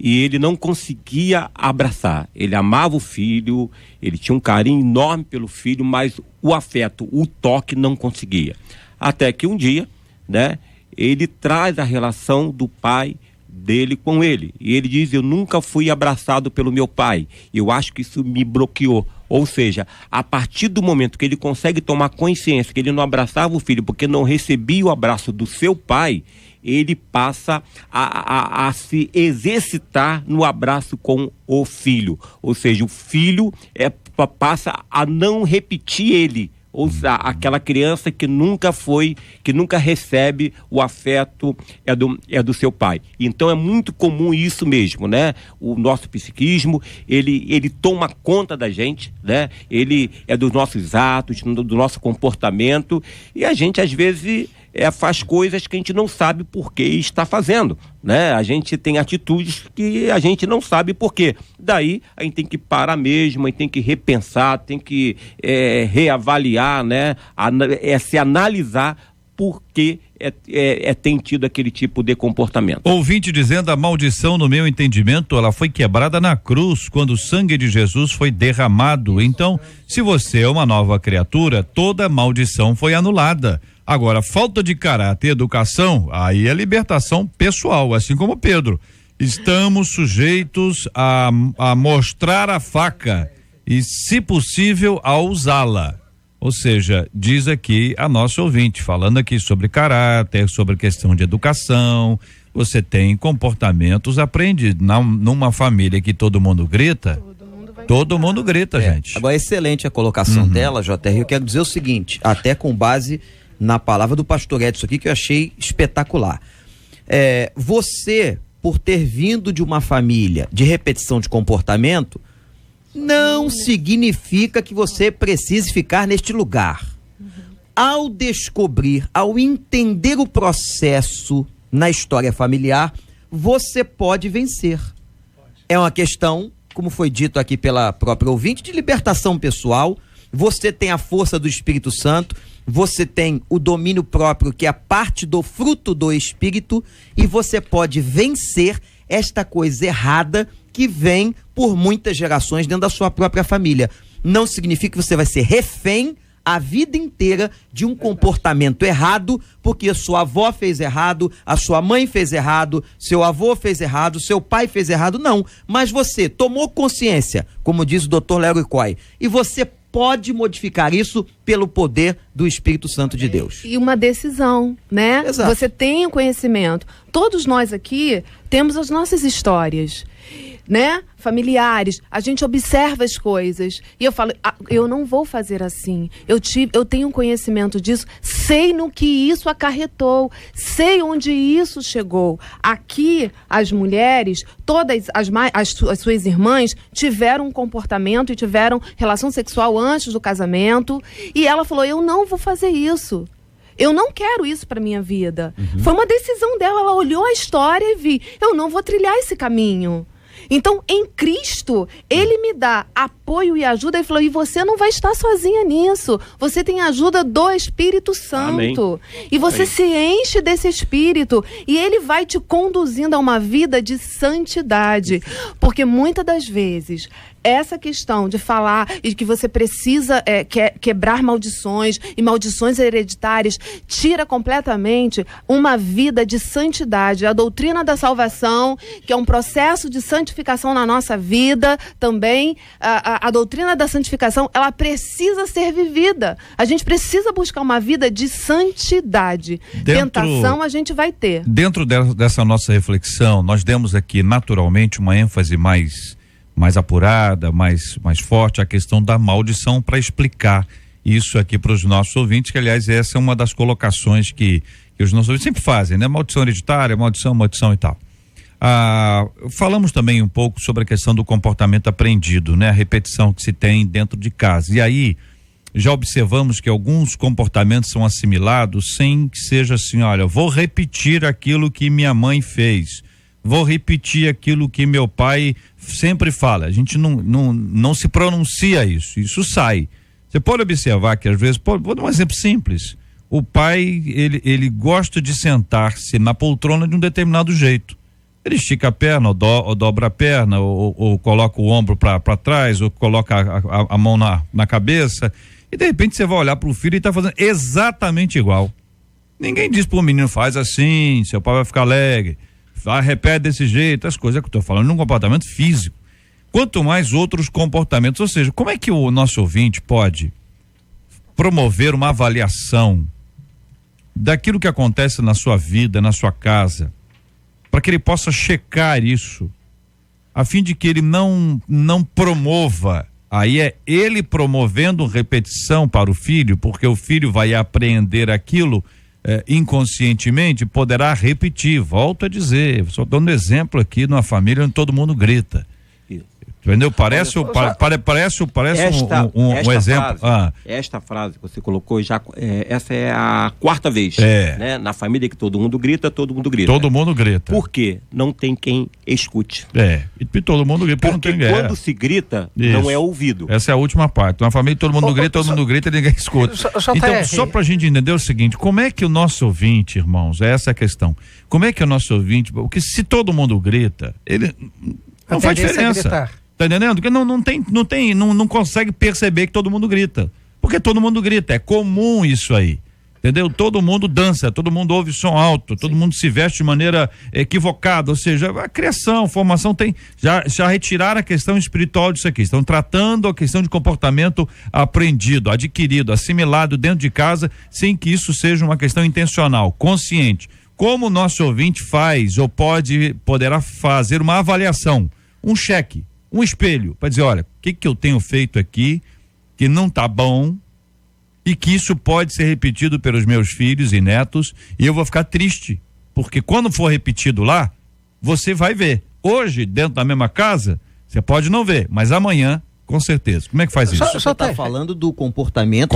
e ele não conseguia abraçar. Ele amava o filho, ele tinha um carinho enorme pelo filho, mas o afeto, o toque não conseguia. Até que um dia, né, ele traz a relação do pai dele com ele. E ele diz: eu nunca fui abraçado pelo meu pai. Eu acho que isso me bloqueou. Ou seja, a partir do momento que ele consegue tomar consciência que ele não abraçava o filho porque não recebia o abraço do seu pai, ele passa a se exercitar no abraço com o filho. Ou seja, o filho passa a não repetir ele. Ou seja, aquela criança que nunca recebe o afeto é do seu pai. Então é muito comum isso mesmo, né? O nosso psiquismo, ele toma conta da gente, né? Ele é dos nossos atos, do nosso comportamento, e a gente às vezes faz coisas que a gente não sabe por que está fazendo, né? A gente tem atitudes que a gente não sabe por quê. Daí a gente tem que parar mesmo, a gente tem que repensar, tem que reavaliar, né? Se analisar por que tem tido aquele tipo de comportamento. Ouvinte dizendo: a maldição, no meu entendimento, ela foi quebrada na cruz, quando o sangue de Jesus foi derramado. Então, se você é uma nova criatura, toda maldição foi anulada. Agora, falta de caráter e educação, aí é libertação pessoal, assim como Pedro. Estamos sujeitos a mostrar a faca e, se possível, a usá-la. Ou seja, diz aqui a nossa ouvinte, falando aqui sobre caráter, sobre questão de educação. Você tem comportamentos aprendidos. Numa família que todo mundo grita, todo mundo grita, gente. Agora, excelente a colocação dela, JR. Eu quero dizer o seguinte, até com base na palavra do pastor Edson aqui, que eu achei espetacular. Você, por ter vindo de uma família de repetição de comportamento, não significa que você precise ficar neste lugar. Ao descobrir, ao entender o processo na história familiar, você pode vencer. É uma questão, como foi dito aqui pela própria ouvinte, de libertação pessoal. Você tem a força do Espírito Santo, você tem o domínio próprio, que é a parte do fruto do Espírito, e você pode vencer esta coisa errada que vem por muitas gerações dentro da sua própria família. Não significa que você vai ser refém a vida inteira de um comportamento errado, porque a sua avó fez errado, a sua mãe fez errado, seu avô fez errado, seu pai fez errado, não. Mas você tomou consciência, como diz o Dr. Léo Coy, e você pode modificar isso pelo poder do Espírito Santo de Deus. E uma decisão, né? Exato. Você tem o conhecimento. Todos nós aqui temos as nossas histórias, né? Familiares, a gente observa as coisas e eu falo, eu não vou fazer assim, eu tenho conhecimento disso, sei no que isso acarretou, sei onde isso chegou. Aqui as mulheres, todas as suas irmãs tiveram um comportamento e tiveram relação sexual antes do casamento, e ela falou, eu não vou fazer isso. Eu não quero isso para minha vida. Foi uma decisão dela, ela olhou a história e viu, eu não vou trilhar esse caminho. Então, em Cristo, Ele me dá apoio e ajuda. Ele falou, e você não vai estar sozinha nisso. Você tem a ajuda do Espírito Santo. Amém. E você se enche desse Espírito. E Ele vai te conduzindo a uma vida de santidade. Porque muitas das vezes, essa questão de falar e que você precisa quebrar maldições e maldições hereditárias tira completamente uma vida de santidade. A doutrina da salvação, que é um processo de santificação na nossa vida também, a doutrina da santificação, ela precisa ser vivida. A gente precisa buscar uma vida de santidade. Tentação a gente vai ter. Dentro dessa nossa reflexão, nós demos aqui naturalmente uma ênfase mais apurada, mais forte a questão da maldição para explicar isso aqui para os nossos ouvintes, que aliás essa é uma das colocações que os nossos ouvintes sempre fazem, né? Maldição hereditária, maldição e tal. Falamos também um pouco sobre a questão do comportamento aprendido, né? A repetição que se tem dentro de casa. E aí já observamos que alguns comportamentos são assimilados sem que seja assim, olha, vou repetir aquilo que minha mãe fez. Vou repetir aquilo que meu pai sempre fala. A gente não se pronuncia isso sai. Você pode observar que às vezes, vou dar um exemplo simples. O pai, ele gosta de sentar-se na poltrona de um determinado jeito. Ele estica a perna, ou dobra a perna, ou coloca o ombro para trás, ou coloca a mão na cabeça. E de repente você vai olhar para o filho e está fazendo exatamente igual. Ninguém diz para o menino, faz assim, seu pai vai ficar alegre. Repete desse jeito, as coisas que eu estou falando num comportamento físico, quanto mais outros comportamentos. Ou seja, como é que o nosso ouvinte pode promover uma avaliação daquilo que acontece na sua vida, na sua casa, para que ele possa checar isso, a fim de que ele não promova, aí é ele promovendo repetição para o filho, porque o filho vai aprender aquilo inconscientemente, poderá repetir. Volto a dizer, só dando exemplo aqui numa família onde todo mundo grita. Entendeu? Parece um exemplo. Esta frase que você colocou, essa é a quarta vez. Né? Na família que todo mundo grita. Todo mundo grita. Por quê? Não tem quem escute. E todo mundo grita. Porque quando se grita, não é ouvido. Essa é a última parte. Na família todo mundo grita e ninguém escuta. Então, só pra gente entender o seguinte, como é que o nosso ouvinte, irmãos, essa é a questão. Como é que o nosso ouvinte, porque se todo mundo grita, ele não faz diferença. Tá entendendo? Porque não consegue perceber que todo mundo grita. Porque todo mundo grita, é comum isso aí. Entendeu? Todo mundo dança, todo mundo ouve som alto, todo mundo se veste de maneira equivocada, ou seja, a criação, a formação tem, já retiraram a questão espiritual disso aqui, estão tratando a questão de comportamento aprendido, adquirido, assimilado dentro de casa, sem que isso seja uma questão intencional, consciente. Como o nosso ouvinte faz ou poderá fazer uma avaliação, um cheque, um espelho, para dizer, olha, o que eu tenho feito aqui que não tá bom e que isso pode ser repetido pelos meus filhos e netos e eu vou ficar triste, porque quando for repetido lá, você vai ver. Hoje, dentro da mesma casa, você pode não ver, mas amanhã, com certeza. Como é que faz isso? Você está falando do comportamento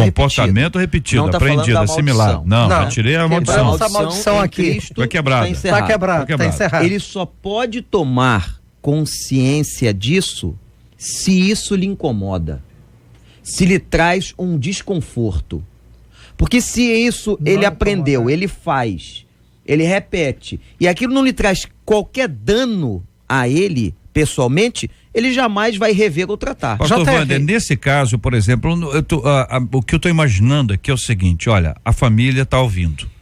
repetido, não tá aprendido, assimilado. Não, tirei a maldição. Essa maldição aqui foi quebrada. Está quebrado, está encerrado. Ele só pode tomar consciência disso se isso lhe incomoda, se lhe traz um desconforto, porque se isso ele aprendeu, ele faz, ele repete e aquilo não lhe traz qualquer dano a ele pessoalmente, ele jamais vai rever ou tratar. Pastor Wander, nesse caso, por exemplo, o que eu estou imaginando aqui é o seguinte, olha, a família está ouvindo.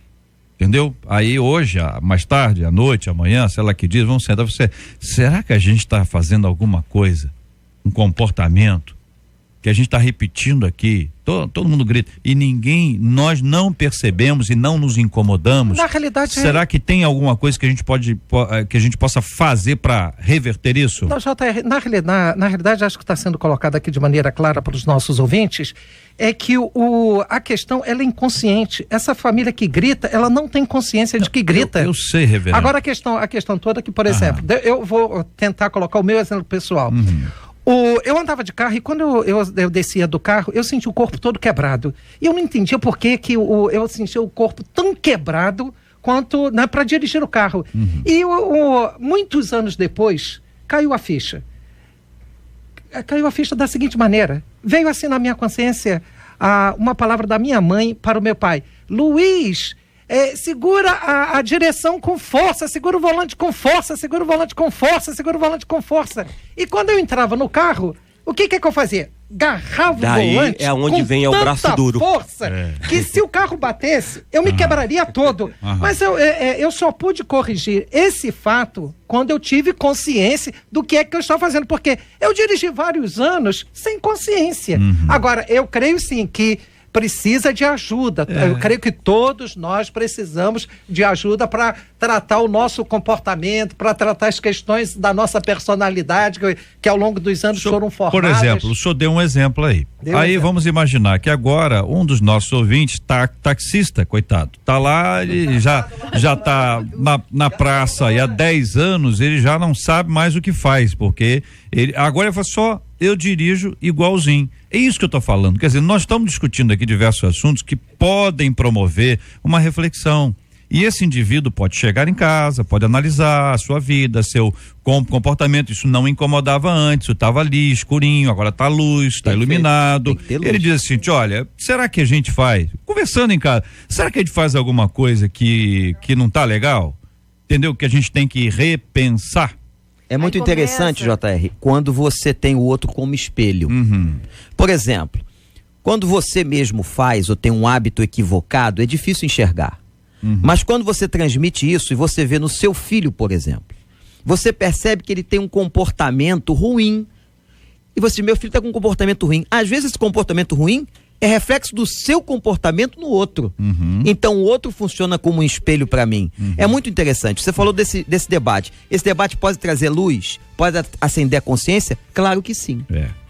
Entendeu? Aí hoje, mais tarde, à noite, amanhã, sei lá que dias, vamos sentar, será que a gente está fazendo alguma coisa, um comportamento que a gente está repetindo aqui, todo mundo grita e nós não percebemos e não nos incomodamos? Na realidade, será que tem alguma coisa que a gente possa fazer para reverter isso? Não, JR, na realidade acho que está sendo colocado aqui de maneira clara para os nossos ouvintes, é que a questão ela é inconsciente. Essa família que grita, ela não tem consciência de que grita. Eu sei, reverendo. Agora a questão toda é que, por exemplo, eu vou tentar colocar o meu exemplo pessoal. Eu andava de carro e quando eu descia do carro, eu senti o corpo todo quebrado. E eu não entendia por que eu sentia o corpo tão quebrado quanto para dirigir o carro. E muitos anos depois, caiu a ficha. Caiu a ficha da seguinte maneira. Veio assim na minha consciência uma palavra da minha mãe para o meu pai. Luiz, segura a direção com força, segura o volante com força, segura o volante com força, segura o volante com força. E quando eu entrava no carro, o que eu fazia? Agarrava o volante é onde com vem o braço duro. Força, que se o carro batesse, eu me quebraria todo. Mas eu só pude corrigir esse fato quando eu tive consciência do que é que eu estou fazendo, porque eu dirigi vários anos sem consciência. Agora, eu creio sim que precisa de ajuda. Eu creio que todos nós precisamos de ajuda para tratar o nosso comportamento, para tratar as questões da nossa personalidade, que ao longo dos anos foram formadas. Por exemplo, o senhor deu um exemplo aí. Vamos imaginar que agora um dos nossos ouvintes, taxista, coitado, tá lá e já tá na praça e há 10 anos, ele já não sabe mais o que faz, porque agora ele fala só, eu dirijo igualzinho. É isso que eu estou falando. Quer dizer, nós estamos discutindo aqui diversos assuntos que podem promover uma reflexão. E esse indivíduo pode chegar em casa, pode analisar a sua vida, seu comportamento. Isso não incomodava antes, estava ali escurinho, agora está luz, está iluminado. Ele diz assim, olha, será que a gente faz, conversando em casa, será que a gente faz alguma coisa que não está legal? Entendeu? Que a gente tem que repensar. É muito interessante, JR, quando você tem o outro como espelho. Por exemplo, quando você mesmo faz ou tem um hábito equivocado, é difícil enxergar. Mas quando você transmite isso e você vê no seu filho, por exemplo, você percebe que ele tem um comportamento ruim. E você, meu filho está com um comportamento ruim. Às vezes esse comportamento ruim é reflexo do seu comportamento no outro. Então o outro funciona como um espelho para mim. É muito interessante. Você falou desse debate. Esse debate pode trazer luz? Pode acender a consciência? Claro que sim.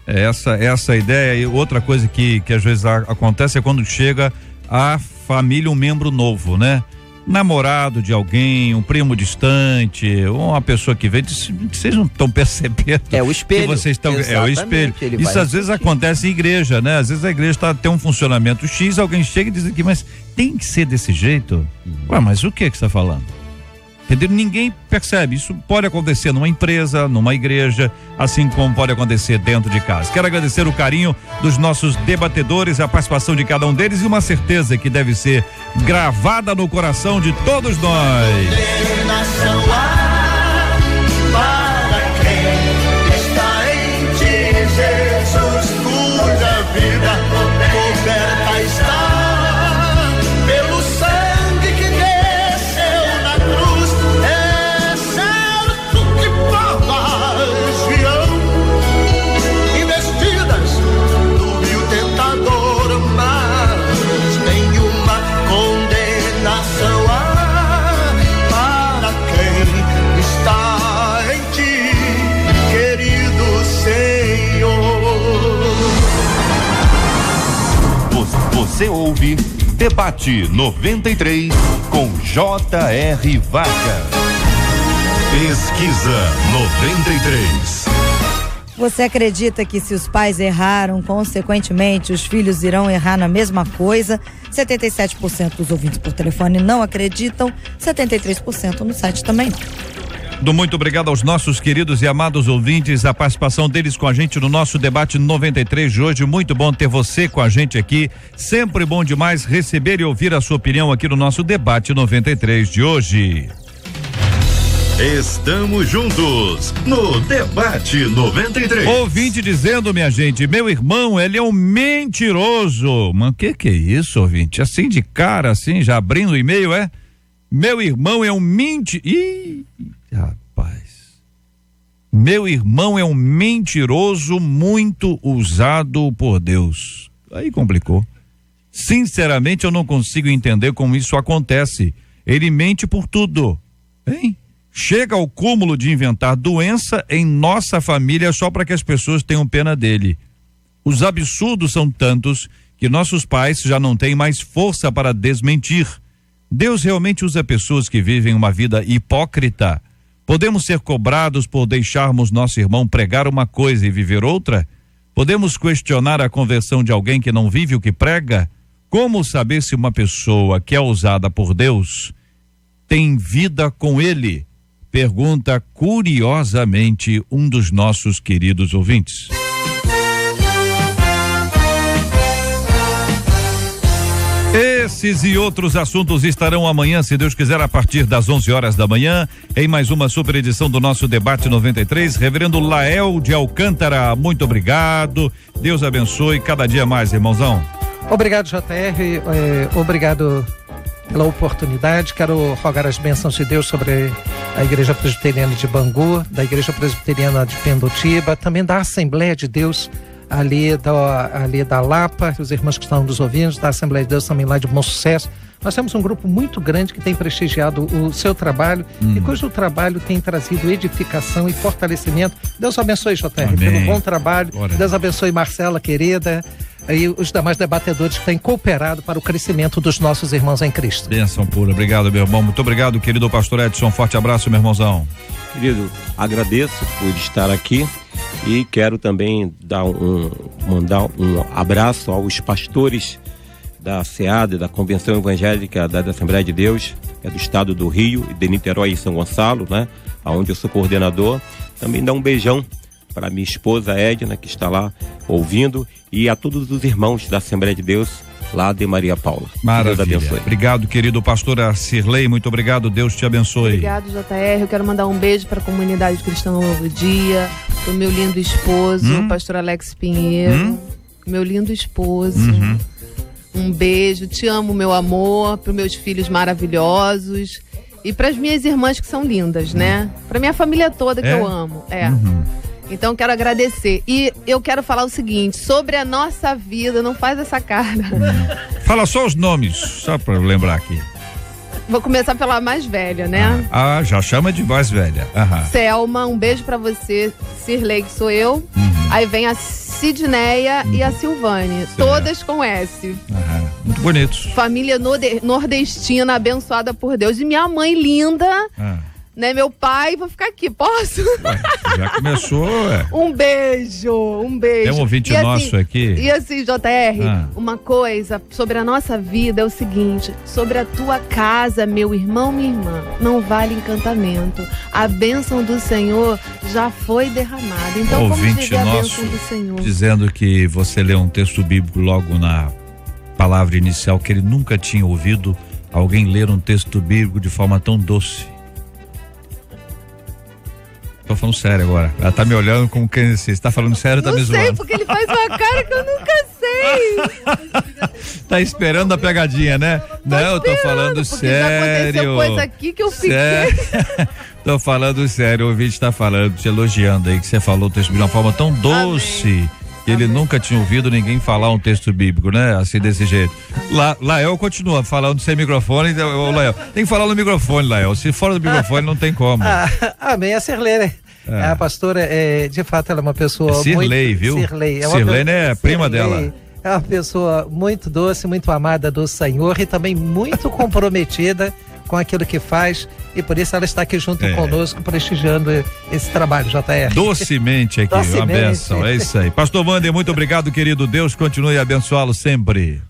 Essa a ideia. E outra coisa que às vezes acontece é quando chega a família, um membro novo, né? Namorado de alguém, um primo distante, uma pessoa que vem, vocês não estão percebendo. É o espelho. Que vocês estão, é o espelho. Isso às vezes acontece em igreja, né? Às vezes a igreja tem um funcionamento X, alguém chega e diz aqui, mas tem que ser desse jeito? Ué, mas o que você está falando? Entendeu? Ninguém percebe. Isso pode acontecer numa empresa, numa igreja, assim como pode acontecer dentro de casa. Quero agradecer o carinho dos nossos debatedores, a participação de cada um deles e uma certeza que deve ser gravada no coração de todos nós. Para quem está em ti, Jesus, cuja vida coberta está. Você ouve Debate 93 com J.R. Vargas. Pesquisa 93. Você acredita que se os pais erraram, consequentemente os filhos irão errar na mesma coisa? 77% dos ouvintes por telefone não acreditam, 73% no site também. Muito obrigado aos nossos queridos e amados ouvintes, a participação deles com a gente no nosso debate 93 de hoje. Muito bom ter você com a gente aqui. Sempre bom demais receber e ouvir a sua opinião aqui no nosso debate 93 de hoje. Estamos juntos no Debate 93. Ouvinte dizendo, minha gente, meu irmão, ele é um mentiroso. Mas que é isso, ouvinte? Assim de cara, assim, já abrindo o e-mail, é? Meu irmão é um mentiroso. Rapaz. Meu irmão é um mentiroso muito usado por Deus. Aí complicou. Sinceramente, eu não consigo entender como isso acontece. Ele mente por tudo, hein? Chega ao cúmulo de inventar doença em nossa família só para que as pessoas tenham pena dele. Os absurdos são tantos que nossos pais já não têm mais força para desmentir. Deus realmente usa pessoas que vivem uma vida hipócrita. Podemos ser cobrados por deixarmos nosso irmão pregar uma coisa e viver outra? Podemos questionar a conversão de alguém que não vive o que prega? Como saber se uma pessoa que é usada por Deus tem vida com ele? Pergunta curiosamente um dos nossos queridos ouvintes. Esses e outros assuntos estarão amanhã, se Deus quiser, a partir das 11 horas da manhã, em mais uma super edição do nosso Debate 93. Reverendo Lael de Alcântara, muito obrigado. Deus abençoe cada dia mais, irmãozão. Obrigado, JR. Obrigado pela oportunidade. Quero rogar as bênçãos de Deus sobre a Igreja Presbiteriana de Bangu, da Igreja Presbiteriana de Pendotiba, também da Assembleia de Deus ali da Lapa, os irmãos que estão nos ouvindo, da Assembleia de Deus também lá de Bom Sucesso. Nós temos um grupo muito grande que tem prestigiado o seu trabalho e cujo trabalho tem trazido edificação e fortalecimento. Deus abençoe, JR, pelo bom trabalho. Deus abençoe Marcela, querida, e os demais debatedores que têm cooperado para o crescimento dos nossos irmãos em Cristo. Bênção pura. Obrigado, meu irmão. Muito obrigado, querido pastor Edson. Forte abraço, meu irmãozão. Querido, agradeço por estar aqui e quero também mandar um abraço aos pastores da SEAD, da Convenção Evangélica da Assembleia de Deus, que é do estado do Rio, de Niterói e São Gonçalo, né? Onde eu sou coordenador. Também dar um beijão para minha esposa Edna, que está lá ouvindo, e a todos os irmãos da Assembleia de Deus lá de Maria Paula. Maravilha. Deus abençoe. Obrigado, querido pastor Cirlei, muito obrigado, Deus te abençoe. Obrigado, JR. Eu quero mandar um beijo para a comunidade cristã Novo Dia, pro meu lindo esposo, o pastor Alex Pinheiro, meu lindo esposo. Um beijo, te amo, meu amor, para meus filhos maravilhosos e para as minhas irmãs que são lindas, né? Para minha família toda que eu amo. Então quero agradecer. E eu quero falar o seguinte, sobre a nossa vida, não faz essa cara. Fala só os nomes, só para eu lembrar aqui. Vou começar pela mais velha, né? Já chama de mais velha. Selma, um beijo pra você. Cirlei, que sou eu. Aí vem a Sidneia e a Silvane, todas com S. Muito bonitos. Família nordestina, abençoada por Deus. E minha mãe linda, né? Meu pai, vou ficar aqui, posso? Já começou, Um beijo. Tem um ouvinte nosso aqui. E assim, JR, uma coisa sobre a nossa vida é o seguinte, sobre a tua casa, meu irmão, minha irmã, não vale encantamento. A bênção do Senhor já foi derramada. Então vamos viver a bênção do Senhor. Dizendo que você lê um texto bíblico logo na palavra inicial, que ele nunca tinha ouvido alguém ler um texto bíblico de forma tão doce. Tô falando sério agora. Ela tá me olhando como quem você tá falando sério, tá me zoando. Não sei, porque ele faz uma cara que eu nunca sei. Tá esperando a pegadinha, né? Não, eu tô falando sério. Já aconteceu coisa aqui que eu fiquei. Tô falando sério, o ouvinte tá falando, te elogiando aí, que você falou o texto de uma forma tão doce. Que ele nunca tinha ouvido ninguém falar um texto bíblico, né? Assim, desse jeito. Lael continua falando sem microfone. Lael, tem que falar no microfone, Lael. Se fora do microfone, não tem como. Amém, a Cirlei. A pastora, de fato, ela é uma pessoa Cirlei, muito... viu? Cirlei. Cirlei, né? É prima dela. É uma pessoa muito doce, muito amada do Senhor e também muito comprometida com aquilo que faz, e por isso ela está aqui junto conosco, prestigiando esse trabalho, JR. Docemente aqui, uma bênção, é isso aí. Pastor Wander, muito obrigado, querido. Deus continue a abençoá-lo sempre.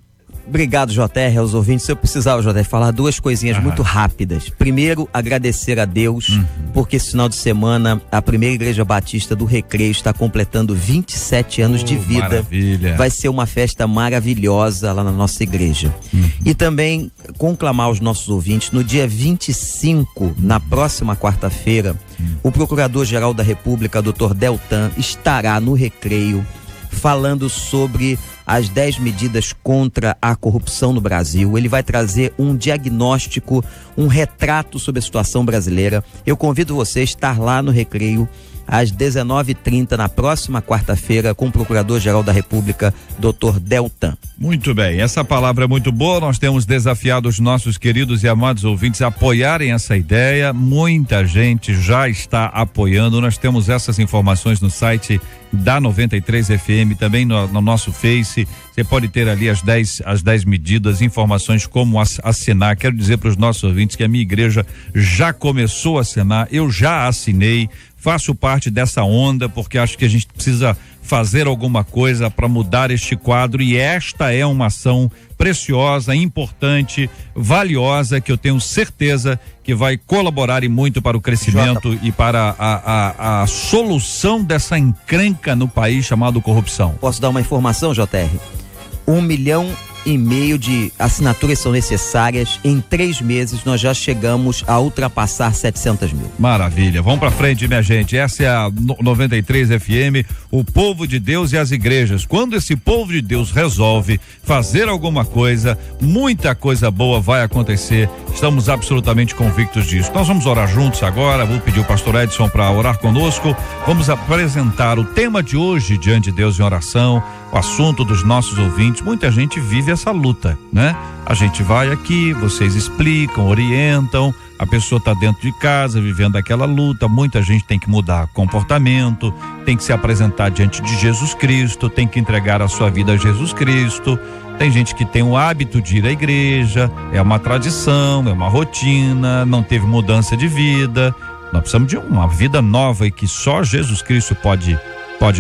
Obrigado, JR, aos ouvintes. Se eu precisar, JR, falar duas coisinhas muito rápidas. Primeiro, agradecer a Deus, porque esse final de semana a primeira Igreja Batista do Recreio está completando 27 anos de vida. Maravilha. Vai ser uma festa maravilhosa lá na nossa igreja. E também conclamar aos nossos ouvintes, no dia 25, na próxima quarta-feira, o Procurador-Geral da República, Dr. Deltan, estará no Recreio falando sobre as 10 medidas contra a corrupção no Brasil. Ele vai trazer um diagnóstico, um retrato sobre a situação brasileira. Eu convido você a estar lá no Recreio às 19h30 na próxima quarta-feira com o Procurador-Geral da República, Dr. Deltan. Muito bem, essa palavra é muito boa. Nós temos desafiado os nossos queridos e amados ouvintes a apoiarem essa ideia. Muita gente já está apoiando. Nós temos essas informações no site da 93 FM, também no nosso Face. Você pode ter ali as 10 medidas, informações como assinar. Quero dizer para os nossos ouvintes que a minha igreja já começou a assinar, eu já assinei. faço parte dessa onda, porque acho que a gente precisa fazer alguma coisa para mudar este quadro, e esta é uma ação preciosa, importante, valiosa, que eu tenho certeza que vai colaborar e muito para o crescimento e para a solução dessa encrenca no país chamado corrupção. Posso dar uma informação, JR? 1,5 milhão de assinaturas são necessárias. Em 3 meses nós já chegamos a ultrapassar 700 mil. Maravilha, vamos pra frente, minha gente. Essa é a 93 FM, o povo de Deus e as igrejas. Quando esse povo de Deus resolve fazer alguma coisa, muita coisa boa vai acontecer. Estamos absolutamente convictos disso. Nós vamos orar juntos agora. Vou pedir o pastor Edson para orar conosco. Vamos apresentar o tema de hoje diante de Deus em oração, o assunto dos nossos ouvintes. Muita gente vive essa luta, né? A gente vai aqui, vocês explicam, orientam, a pessoa está dentro de casa vivendo aquela luta. Muita gente tem que mudar comportamento, tem que se apresentar diante de Jesus Cristo, tem que entregar a sua vida a Jesus Cristo. Tem gente que tem o hábito de ir à igreja, é uma tradição, é uma rotina, não teve mudança de vida. Nós precisamos de uma vida nova e que só Jesus Cristo pode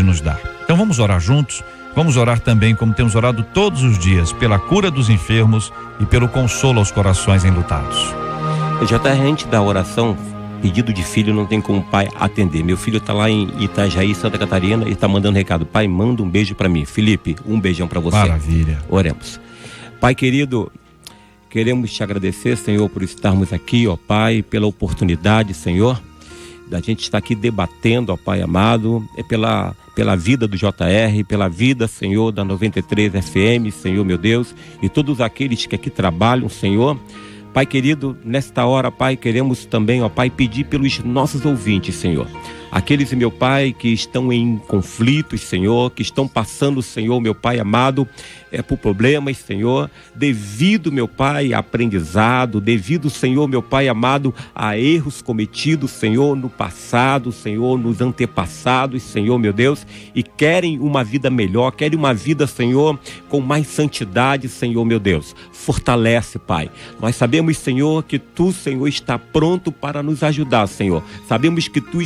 nos dar. Então vamos orar juntos. Vamos orar também, como temos orado todos os dias, pela cura dos enfermos e pelo consolo aos corações enlutados. JR, antes da oração, pedido de filho não tem como o pai atender. Meu filho está lá em Itajaí, Santa Catarina, e está mandando recado. Pai, manda um beijo para mim. Felipe, um beijão para você. Maravilha. Oremos. Pai querido, queremos te agradecer, Senhor, por estarmos aqui, ó Pai, pela oportunidade, Senhor, da gente estar aqui debatendo, ó Pai amado, pela vida do JR, pela vida, Senhor, da 93 FM, Senhor meu Deus, e todos aqueles que aqui trabalham, Senhor. Pai querido, nesta hora, Pai, queremos também, ó Pai, pedir pelos nossos ouvintes, Senhor. Aqueles, meu Pai, que estão em conflitos, Senhor, que estão passando, Senhor, meu Pai amado, por problemas, Senhor, devido, meu Pai, a aprendizado, devido, Senhor, meu Pai amado, a erros cometidos, Senhor, no passado, Senhor, nos antepassados, Senhor, meu Deus, e querem uma vida melhor, querem uma vida, Senhor, com mais santidade, Senhor, meu Deus. Fortalece, Pai. Nós sabemos, Senhor, que Tu, Senhor, está pronto para nos ajudar, Senhor. Sabemos que Tu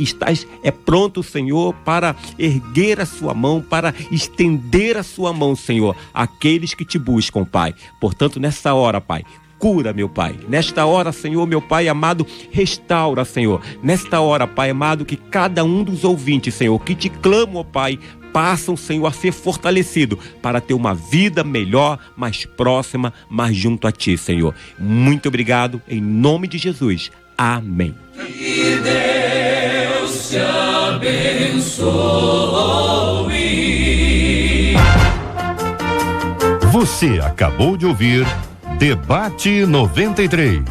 estás pronto, Senhor, para erguer a sua mão, para estender a sua mão, Senhor, àqueles que te buscam, Pai. Portanto, nessa hora, Pai, cura, meu Pai. Nesta hora, Senhor, meu Pai amado, restaura, Senhor. Nesta hora, Pai amado, que cada um dos ouvintes, Senhor, que te clamam, ó Pai, passam, Senhor, a ser fortalecido para ter uma vida melhor, mais próxima, mais junto a Ti, Senhor. Muito obrigado, em nome de Jesus. Amém. Que Deus te abençoe. Você acabou de ouvir Debate 93.